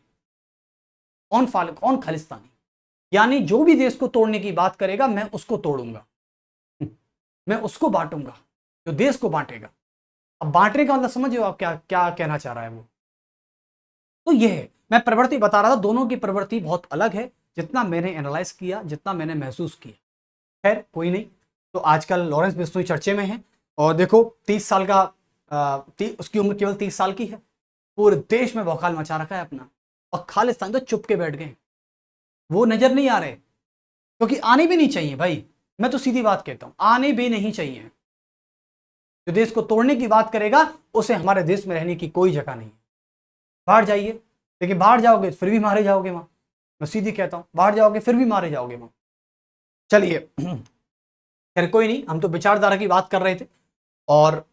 on Khalistani, यानी जो भी देश को तोड़ने की बात करेगा मैं उसको तोड़ूंगा, मैं उसको बांटूंगा जो देश को बांटेगा। अब बांटने का मतलब समझ आप क्या क्या कहना चाह रहा है वो। तो ये है, मैं प्रवृत्ति बता रहा था, दोनों की प्रवृत्ति बहुत अलग है, जितना मैंने एनालाइज किया, जितना मैंने महसूस किया। खैर कोई नहीं, तो आजकल लॉरेंस बिश्नोई चर्चे में है और देखो 30 साल का उसकी उम्र केवल 30 साल की है, पूरे देश में बौखाल मचा रखा है अपना, और खालिस्तान तो चुप के बैठ गए, वो नजर नहीं आ रहे, क्योंकि आने भी नहीं चाहिए भाई। मैं तो सीधी बात कहता हूं, आने भी नहीं चाहिए। जो देश को तोड़ने की बात करेगा उसे हमारे देश में रहने की कोई जगह नहीं है। बाहर जाइए, लेकिन बाहर जाओगे फिर भी मारे जाओगे वहां, मैं सीधी कहता हूं, बाहर जाओगे फिर भी मारे जाओगे वहां। चलिए खैर कोई नहीं, हम तो विचारधारा की बात कर रहे थे, और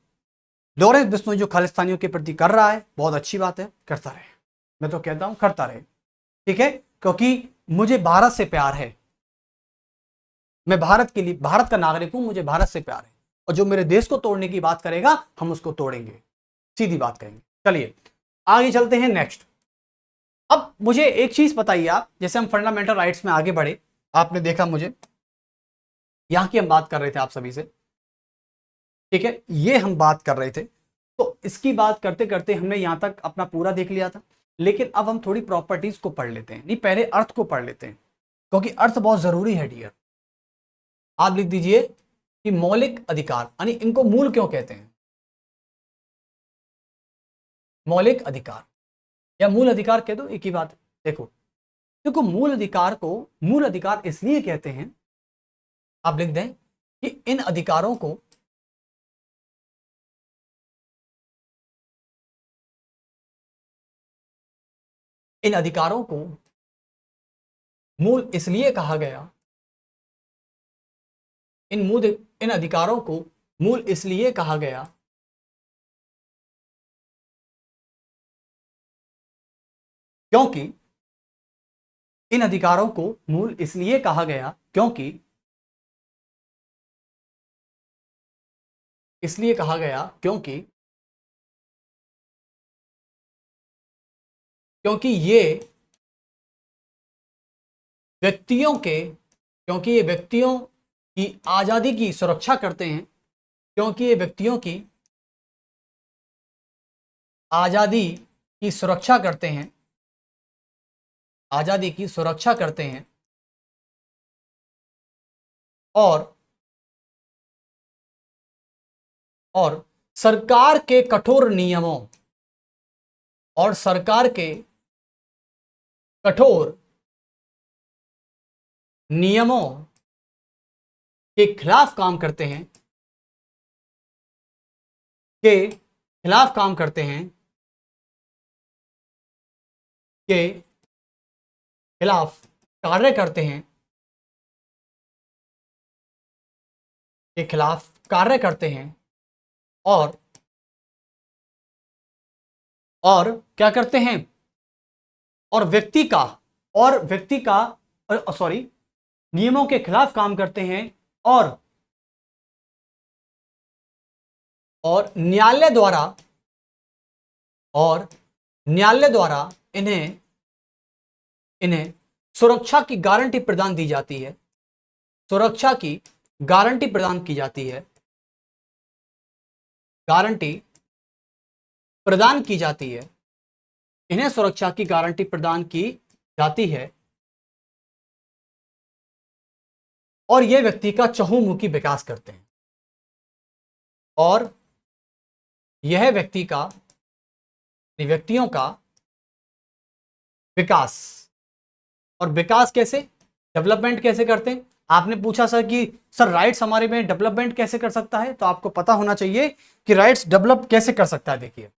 लॉरेंस बिश्नोई जो खालिस्तानियों के प्रति कर रहा है बहुत अच्छी बात है, करता रहे, मैं तो कहता हूं करता रहे। ठीक है, क्योंकि मुझे भारत से प्यार है, मैं भारत के लिए, भारत का नागरिक हूं, मुझे भारत से प्यार है, और जो मेरे देश को तोड़ने की बात करेगा हम उसको तोड़ेंगे, सीधी बात कहेंगे। चलिए आगे चलते हैं नेक्स्ट। अब मुझे एक चीज बताइए आप, जैसे हम फंडामेंटल राइट्स में आगे बढ़े, आपने देखा मुझे यहां की हम बात कर रहे थे आप सभी से, ठीक है, ये हम बात कर रहे थे, तो इसकी बात करते करते हमने यहां तक अपना पूरा देख लिया था, लेकिन अब हम थोड़ी प्रॉपर्टीज को पढ़ लेते हैं, नहीं पहले अर्थ को पढ़ लेते हैं, क्योंकि अर्थ बहुत जरूरी है डियर। आप लिख दीजिए कि मौलिक अधिकार, यानी इनको मूल क्यों कहते हैं, मौलिक अधिकार या मूल अधिकार कह दो, एक ही बात है। देखो देखो, मूल अधिकार को मूल अधिकार इसलिए कहते हैं, आप लिख दें कि इन अधिकारों को मूल इसलिए कहा गया, इन अधिकारों को मूल इसलिए कहा गया क्योंकि इन अधिकारों को मूल इसलिए कहा गया क्योंकि इसलिए कहा गया क्योंकि क्योंकि ये व्यक्तियों की आजादी की सुरक्षा करते हैं, क्योंकि ये व्यक्तियों की आजादी की सुरक्षा करते हैं, आजादी की सुरक्षा करते हैं, और सरकार के कठोर नियमों और सरकार के कठोर नियमों के खिलाफ काम करते हैं, के खिलाफ काम करते हैं, के खिलाफ कार्य करते हैं, के खिलाफ कार्य करते हैं, और क्या करते हैं, और व्यक्ति का सॉरी, नियमों के खिलाफ काम करते हैं, और न्यायालय द्वारा और न्यायालय द्वारा इन्हें सुरक्षा की गारंटी प्रदान दी जाती है, सुरक्षा की गारंटी प्रदान की जाती है, गारंटी प्रदान की जाती है, इन्हें सुरक्षा की गारंटी प्रदान की जाती है और यह व्यक्ति का चहुमुखी विकास करते हैं और यह व्यक्तियों का विकास, और विकास कैसे, डेवलपमेंट कैसे करते हैं। आपने पूछा सर कि सर राइट्स हमारे में डेवलपमेंट कैसे कर सकता है, तो आपको पता होना चाहिए कि राइट्स डेवलप कैसे कर सकता है। देखिए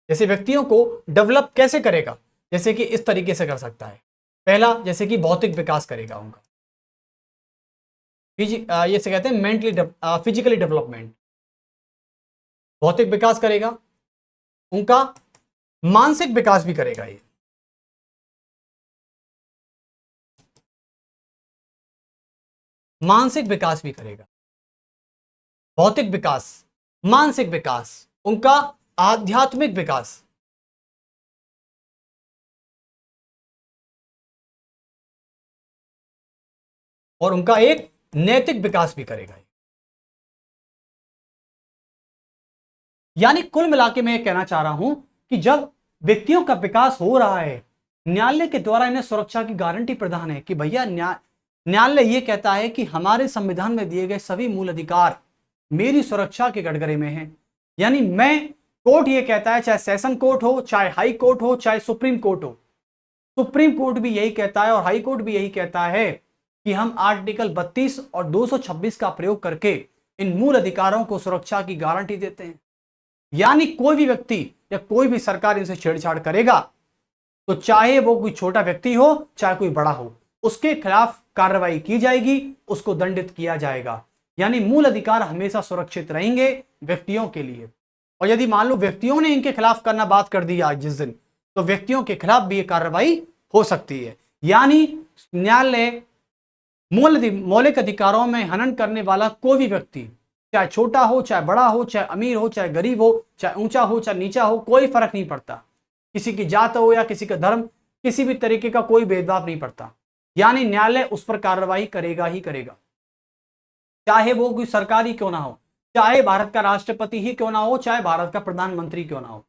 जैसे व्यक्तियों को डेवलप कैसे करेगा, जैसे कि इस तरीके से कर सकता है। पहला, जैसे कि भौतिक विकास करेगा उनका, ये से कहते हैं मेंटली फिजिकली डेवलपमेंट, भौतिक विकास करेगा, उनका मानसिक विकास भी करेगा, ये मानसिक विकास भी करेगा, भौतिक विकास, मानसिक विकास, उनका आध्यात्मिक विकास, और उनका एक नैतिक विकास भी करेगा। यानी कुल मिला के मैं ये कहना चाह रहा हूं कि जब व्यक्तियों का विकास हो रहा है, न्यायालय के द्वारा इन्हें सुरक्षा की गारंटी प्रदान है कि भैया न्यायालय ये कहता है कि हमारे संविधान में दिए गए सभी मूल अधिकार मेरी सुरक्षा के कटघरे में हैं। यानी मैं, कोर्ट ये कहता है, चाहे सेशन कोर्ट हो, चाहे हाई कोर्ट हो, चाहे सुप्रीम कोर्ट हो, सुप्रीम कोर्ट भी यही कहता है और हाई कोर्ट भी यही कहता है कि हम आर्टिकल 32 और 226 का प्रयोग करके इन मूल अधिकारों को सुरक्षा की गारंटी देते हैं। यानी कोई भी व्यक्ति या कोई भी सरकार इनसे छेड़छाड़ करेगा तो चाहे वो कोई छोटा व्यक्ति हो चाहे कोई बड़ा हो, उसके खिलाफ कार्रवाई की जाएगी, उसको दंडित किया जाएगा। यानी मूल अधिकार हमेशा सुरक्षित रहेंगे व्यक्तियों के लिए। और यदि मान लो व्यक्तियों ने इनके खिलाफ करना बात कर दिया जिस दिन, तो व्यक्तियों के खिलाफ भी ये कार्रवाई हो सकती है। यानी न्यायालय मौलिक अधिकारों में हनन करने वाला कोई भी व्यक्ति, चाहे छोटा हो, चाहे बड़ा हो, चाहे अमीर हो, चाहे गरीब हो, चाहे ऊंचा हो, चाहे नीचा हो, कोई फर्क नहीं पड़ता, किसी की जात हो या किसी का धर्म, किसी भी तरीके का कोई भेदभाव नहीं पड़ता। यानी न्यायालय उस पर कार्रवाई करेगा ही करेगा, चाहे वो कोई सरकारी क्यों ना हो, चाहे भारत का राष्ट्रपति ही क्यों ना हो, चाहे भारत का प्रधानमंत्री क्यों ना हो।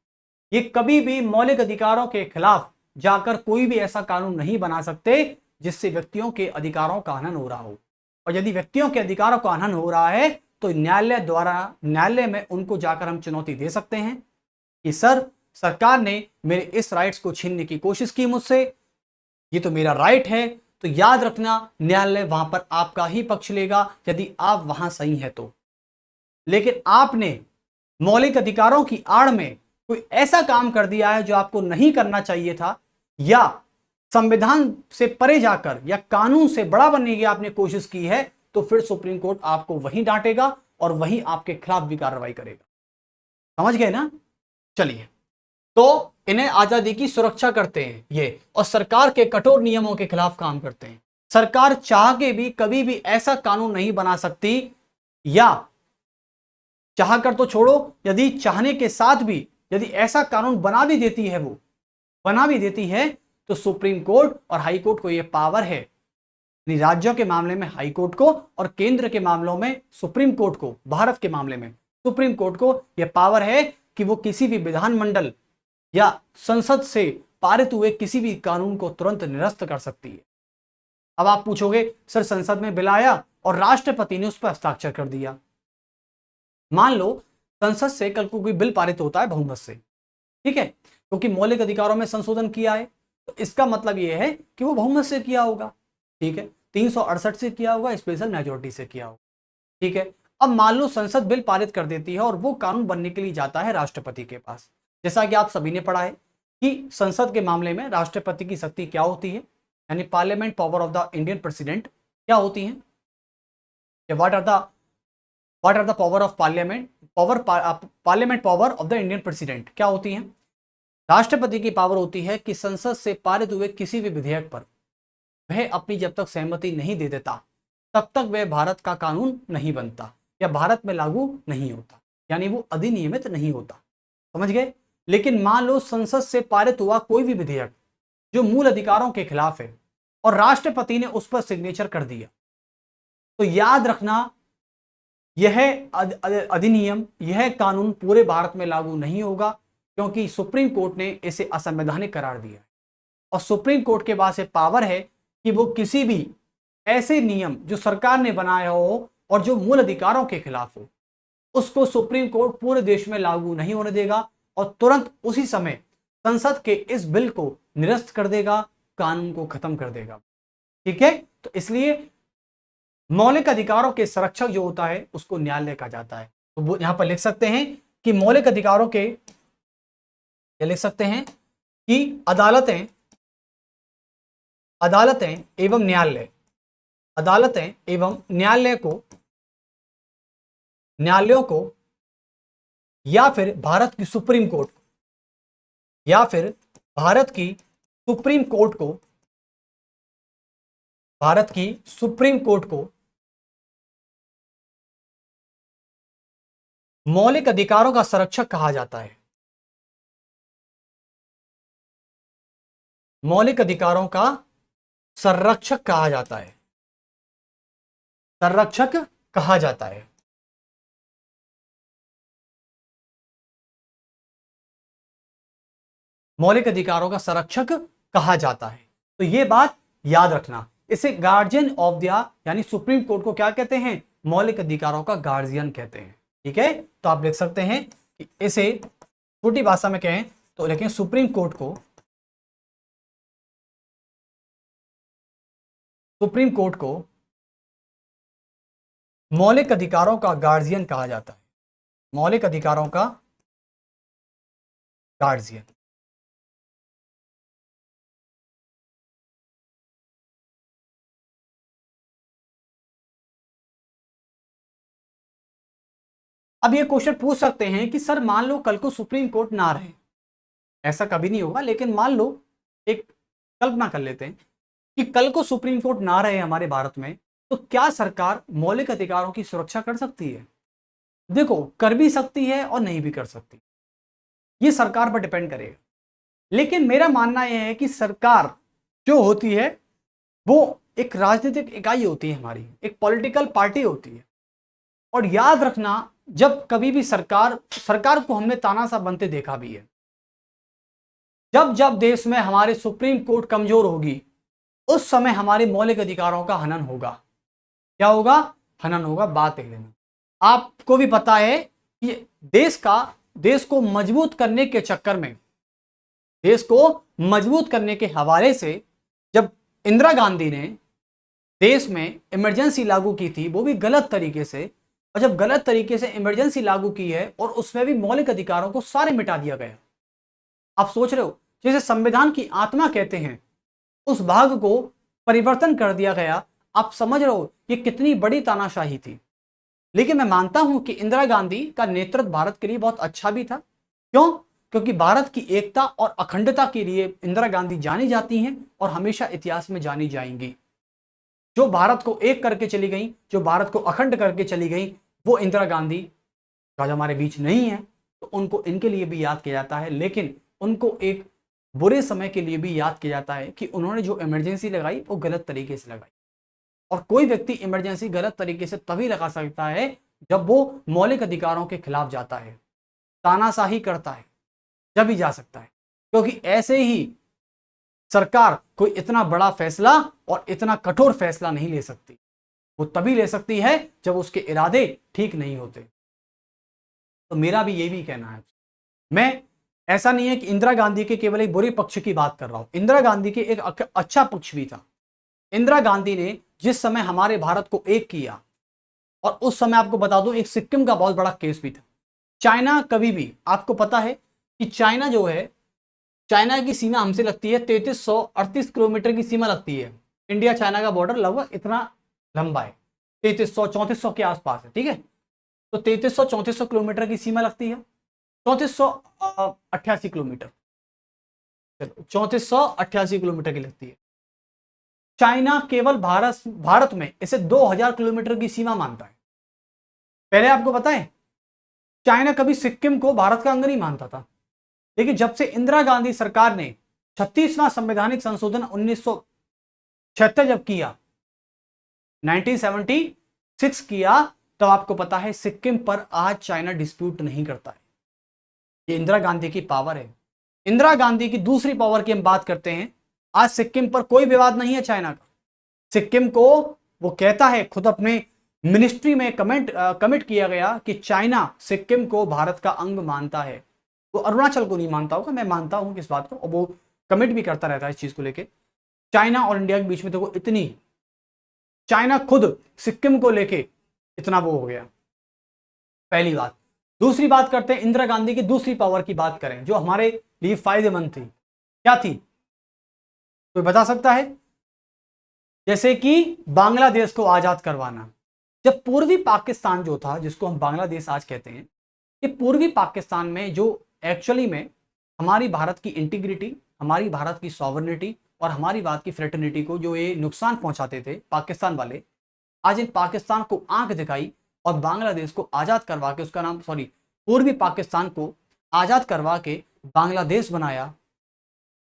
ये कभी भी मौलिक अधिकारों के खिलाफ जाकर कोई भी ऐसा कानून नहीं बना सकते जिससे व्यक्तियों के अधिकारों का हनन हो रहा हो। और यदि व्यक्तियों के अधिकारों का हनन हो रहा है तो न्यायालय में उनको जाकर हम चुनौती दे सकते हैं कि सर, सरकार ने मेरे इस राइट्स को छीनने की कोशिश की मुझसे, ये तो मेरा राइट है। तो याद रखना, न्यायालय वहां पर आपका ही पक्ष लेगा यदि आप वहां सही है तो। लेकिन आपने मौलिक अधिकारों की आड़ में कोई ऐसा काम कर दिया है जो आपको नहीं करना चाहिए था, या संविधान से परे जाकर या कानून से बड़ा बनने की आपने कोशिश की है, तो फिर सुप्रीम कोर्ट आपको वहीं डांटेगा और वहीं आपके खिलाफ भी कार्रवाई करेगा। समझ गए ना? चलिए, तो इन्हें आजादी की सुरक्षा करते हैं ये, और सरकार के कठोर नियमों के खिलाफ काम करते हैं। सरकार चाह के भी कभी भी ऐसा कानून नहीं बना सकती, या चाह कर तो छोड़ो, यदि चाहने के साथ भी यदि ऐसा कानून बना भी देती है, वो बना भी देती है, तो सुप्रीम कोर्ट और हाई कोर्ट को यह पावर है, राज्यों के मामले में हाई कोर्ट को और केंद्र के मामलों में सुप्रीम कोर्ट को, भारत के मामले में सुप्रीम कोर्ट को यह पावर है कि वो किसी भी विधानमंडल या संसद से पारित हुए किसी भी कानून को तुरंत निरस्त कर सकती है। अब आप पूछोगे सर, संसद में बिल आया और राष्ट्रपति ने उस पर हस्ताक्षर कर दिया। मान लो संसद से कल को कोई बिल पारित होता है बहुमत से, ठीक है, क्योंकि मौलिक अधिकारों में संशोधन किया है, तो इसका मतलब यह है कि वो बहुमत से किया होगा, ठीक है, 368 से किया होगा, स्पेशल मेजोरिटी से किया होगा, ठीक है। अब मान लो संसद बिल पारित कर देती है और वो कानून बनने के लिए जाता है राष्ट्रपति के पास। जैसा कि आप सभी ने पढ़ा है कि संसद के मामले में राष्ट्रपति की शक्ति क्या होती है, यानी parliament power of the Indian president क्या होती है, what are the power of parliament power of the Indian president क्या होती है। राष्ट्रपति की पावर होती है कि संसद से पारित हुए किसी भी विधेयक पर वह अपनी जब तक सहमति नहीं दे देता तब तक वह भारत का कानून नहीं बनता या भारत में लागू नहीं होता, यानी वो अधिनियमित नहीं होता। समझ गए? लेकिन मान लो संसद से पारित हुआ कोई भी विधेयक जो मूल अधिकारों के खिलाफ है और राष्ट्रपति ने उस पर सिग्नेचर कर दिया, तो याद रखना यह अधिनियम, यह कानून पूरे भारत में लागू नहीं होगा, क्योंकि सुप्रीम कोर्ट ने इसे असंवैधानिक करार दिया और सुप्रीम कोर्ट के पास पावर है कि वो किसी भी ऐसे नियम जो सरकार ने बनाया हो और जो मूल अधिकारों के खिलाफ हो, उसको सुप्रीम कोर्ट पूरे देश में लागू नहीं होने देगा और तुरंत उसी समय संसद के इस बिल को निरस्त कर देगा, कानून को खत्म कर देगा। ठीक है, तो इसलिए मौलिक अधिकारों के संरक्षक जो होता है उसको न्यायालय कहा जाता है। तो वो यहां पर लिख सकते हैं कि मौलिक अधिकारों के, क्या लिख सकते हैं कि अदालतें एवं न्यायालय, अदालतें एवं न्यायालयों को या फिर भारत की सुप्रीम कोर्ट को या फिर भारत की सुप्रीम कोर्ट को मौलिक अधिकारों का संरक्षक कहा जाता है। मौलिक अधिकारों का संरक्षक कहा जाता है, संरक्षक कहा जाता है। मौलिक अधिकारों का संरक्षक कहा जाता है, तो यह बात याद रखना। इसे गार्जियन ऑफ द, यानी सुप्रीम कोर्ट को क्या कहते हैं, मौलिक अधिकारों का गार्जियन कहते हैं। ठीक है, तो आप लिख सकते हैं कि इसे छोटी भाषा में कहें तो लिखें सुप्रीम कोर्ट को मौलिक अधिकारों का गार्जियन कहा जाता है, मौलिक अधिकारों का गार्जियन। अब ये क्वेश्चन पूछ सकते हैं कि सर मान लो कल को सुप्रीम कोर्ट ना रहे, ऐसा कभी नहीं होगा, लेकिन मान लो एक कल्पना कर लेते हैं कि कल को सुप्रीम कोर्ट ना रहे हमारे भारत में, तो क्या सरकार मौलिक अधिकारों की सुरक्षा कर सकती है? देखो, कर भी सकती है और नहीं भी कर सकती, ये सरकार पर डिपेंड करेगा। लेकिन मेरा मानना यह है कि सरकार जो होती है वो एक राजनीतिक इकाई होती है, हमारी एक पॉलिटिकल पार्टी होती है। और याद रखना, जब कभी भी सरकार को हमने तानाशाह बनते देखा भी है। जब देश में हमारे सुप्रीम कोर्ट कमजोर होगी, उस समय हमारे मौलिक अधिकारों का हनन होगा। क्या होगा? हनन होगा। बात देख लेना। आपको भी पता है कि देश को मजबूत करने के चक्कर में, देश को मजबूत करने के हवाले से जब इंदिरा गांधी ने देश में इमरजेंसी लागू की थी, वो भी गलत तरीके से, और जब गलत तरीके से इमरजेंसी लागू की है और उसमें भी मौलिक अधिकारों को सारे मिटा दिया गया। आप सोच रहे हो, जैसे संविधान की आत्मा कहते हैं, उस भाग को परिवर्तन कर दिया गया। आप समझ रहे हो ये कितनी बड़ी तानाशाही थी। लेकिन मैं मानता हूं कि इंदिरा गांधी का नेतृत्व भारत के लिए बहुत अच्छा भी था। क्यों? क्योंकि भारत की एकता और अखंडता के लिए इंदिरा गांधी जानी जाती हैं और हमेशा इतिहास में जानी जाएंगी। जो भारत को एक करके चली गई, जो भारत को अखंड करके चली गई, वो इंदिरा गांधी आज हमारे बीच नहीं है, तो उनको इनके लिए भी याद किया जाता है। लेकिन उनको एक बुरे समय के लिए भी याद किया जाता है कि उन्होंने जो इमरजेंसी लगाई वो गलत तरीके से लगाई। और कोई व्यक्ति इमरजेंसी गलत तरीके से तभी लगा सकता है जब वो मौलिक अधिकारों के खिलाफ जाता है, तानाशाही करता है, जब ही जा सकता है। क्योंकि ऐसे ही सरकार कोई इतना बड़ा फैसला और इतना कठोर फैसला नहीं ले सकती। वो तभी ले सकती है जब उसके इरादे ठीक नहीं होते। तो मेरा भी ये भी कहना है, मैं ऐसा नहीं है कि इंदिरा गांधी के केवल एक बुरे पक्ष की बात कर रहा हूं, इंदिरा गांधी के एक अच्छा पक्ष भी था। इंदिरा गांधी ने जिस समय हमारे भारत को एक किया, और उस समय आपको बता दूं एक सिक्किम का बहुत बड़ा केस भी था। चाइना कभी भी, आपको पता है कि चाइना जो है, चाइना की सीमा हमसे लगती है 3338 किलोमीटर की सीमा लगती है। इंडिया चाइना का बॉर्डर लगभग इतना लंबा है, 3300-3400 के आसपास है। ठीक है, तो 3300-3400 किलोमीटर की सीमा लगती है, 3488 किलोमीटर, 3488 किलोमीटर की लगती है। चाइना केवल भारत में इसे 2000 किलोमीटर की सीमा मानता है। पहले आपको पता है चाइना कभी सिक्किम को भारत का अंग नहीं मानता था। देखिए जब से इंदिरा गांधी सरकार ने 36वां संवैधानिक संशोधन 1976 जब किया, 1976 किया, तो आपको पता है सिक्किम पर आज चाइना डिस्प्यूट नहीं करता है। ये इंदिरा गांधी की पावर है। इंदिरा गांधी की दूसरी पावर की हम बात करते हैं, आज सिक्किम पर कोई विवाद नहीं है चाइना का। सिक्किम को वो कहता है, खुद अपने मिनिस्ट्री में कमिट किया गया कि चाइना सिक्किम को भारत का अंग मानता है। वो अरुणाचल को नहीं मानता होगा, मैं मानता हूं इस बात को, और वो कमिट भी करता रहता है इस चीज को लेके। चाइना और इंडिया के बीच में तो इतनी, चाइना खुद सिक्किम को लेके इतना वो हो गया, पहली बात। दूसरी बात करते हैं, इंदिरा गांधी की दूसरी पावर की बात करें जो हमारे लिए फायदेमंद थी, क्या थी, कोई बता सकता है? जैसे कि बांग्लादेश को आजाद करवाना। जब पूर्वी पाकिस्तान जो था, जिसको हम बांग्लादेश आज कहते हैं, ये पूर्वी पाकिस्तान में जो एक्चुअली में हमारी भारत की इंटीग्रिटी, हमारी भारत की सॉवरेनिटी और हमारी भारत की फ्रेटर्निटी को जो ये नुकसान पहुंचाते थे पाकिस्तान वाले, आज इन पाकिस्तान को आंख दिखाई और बांग्लादेश को आजाद करवा के, उसका नाम पूर्वी पाकिस्तान को आजाद करवा के बांग्लादेश बनाया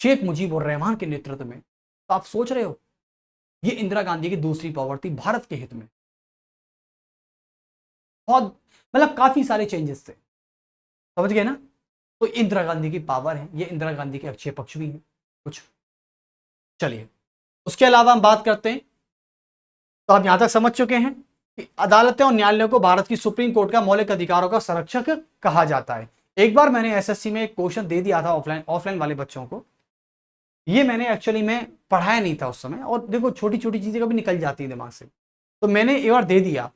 शेख मुजीबुर रहमान के नेतृत्व में। तो आप सोच रहे हो, ये इंदिरा गांधी की दूसरी पावर थी भारत के हित में। बहुत मतलब काफी सारे चेंजेस थे, समझ गए ना? तो इंदिरा गांधी की पावर है, ये इंदिरा गांधी के अच्छे पक्ष भी हैं कुछ। चलिए उसके अलावा हम बात करते हैं। तो आप यहां तक समझ चुके हैं कि अदालतें और न्यायालयों को भारत की सुप्रीम कोर्ट का मौलिक अधिकारों का संरक्षक कहा जाता है। एक बार मैंने एसएससी में एक क्वेश्चन दे दिया था ऑफलाइन वाले बच्चों को, ये मैंने एक्चुअली में पढ़ाया नहीं था उस समय, और देखो छोटी छोटी चीजें कभी निकल जाती है दिमाग से, तो मैंने एक बार दे दिया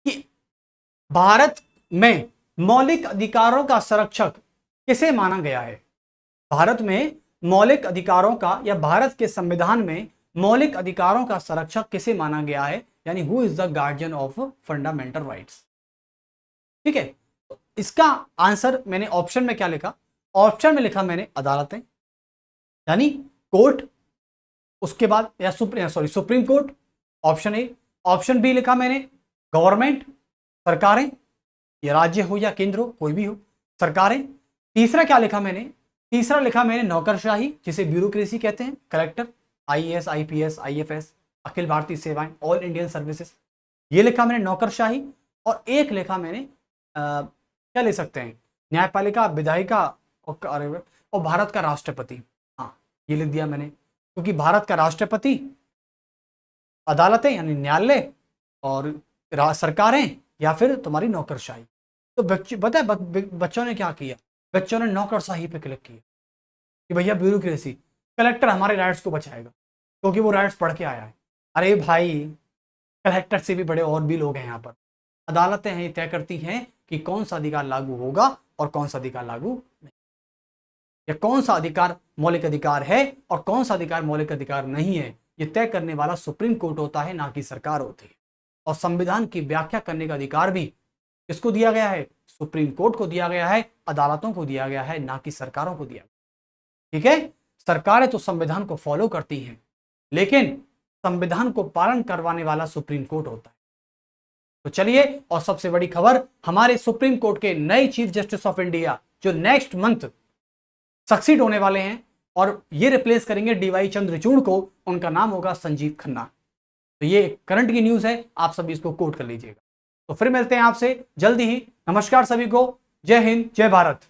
कि भारत में मौलिक अधिकारों का संरक्षक किसे माना गया है। भारत में मौलिक अधिकारों का, या भारत के संविधान में मौलिक अधिकारों का संरक्षक किसे माना गया है, यानी who is the guardian of fundamental rights. ठीक है, तो इसका आंसर मैंने ऑप्शन में क्या लिखा, ऑप्शन में लिखा मैंने अदालतें यानी कोर्ट, उसके बाद या supreme court, option A. Option B लिखा मैंने गवर्नमेंट, सरकारें, ये राज्य हो या केंद्र हो, कोई भी हो, सरकारें। तीसरा क्या लिखा मैंने, तीसरा लिखा मैंने नौकरशाही, जिसे ब्यूरोक्रेसी कहते हैं, collector, IAS, IPS, IFS, Akhil Bharatiya सेवाएं, ऑल इंडियन सर्विसेज, ये लिखा मैंने नौकरशाही। और एक लिखा मैंने क्या ले सकते हैं, न्यायपालिका, विधायिका और भारत का राष्ट्रपति। हाँ, ये लिख दिया मैंने, क्योंकि भारत का राष्ट्रपति, अदालतें यानी न्यायालय, और सरकारें, या फिर तुम्हारी नौकरशाही। तो पता है बच्चों ने क्या किया, बच्चों ने नौकरशाही पे क्लिक किया कि भैया ब्यूरोक्रेसी, कलेक्टर हमारे राइट्स को बचाएगा क्योंकि वो राइट्स पढ़ के आया है। अरे भाई, कलेक्टर से भी बड़े और भी लोग हैं यहाँ पर। अदालतें हैं, तय करती हैं कि कौन सा अधिकार लागू होगा और कौन सा अधिकार लागू नहीं, या कौन सा अधिकार मौलिक अधिकार है और कौन सा अधिकार मौलिक अधिकार नहीं है। ये तय करने वाला सुप्रीम कोर्ट होता है, ना कि सरकार होती है। और संविधान की व्याख्या करने का अधिकार भी किसको दिया गया है, सुप्रीम कोर्ट को दिया गया है, अदालतों को दिया गया है, ना कि सरकारों को दिया गया। ठीक है, सरकारें तो संविधान को फॉलो करती हैं, लेकिन संविधान को पालन करवाने वाला सुप्रीम कोर्ट होता है। तो चलिए, और सबसे बड़ी खबर, हमारे सुप्रीम कोर्ट के नए चीफ जस्टिस ऑफ इंडिया जो नेक्स्ट मंथ सक्सीड होने वाले हैं, और ये रिप्लेस करेंगे डीवाई चंद्रचूड़ को, उनका नाम होगा संजीव खन्ना। तो ये करंट की न्यूज है, आप सभी इसको कोट कर लीजिएगा। तो फिर मिलते हैं आपसे जल्दी ही। नमस्कार सभी को, जय हिंद, जय भारत।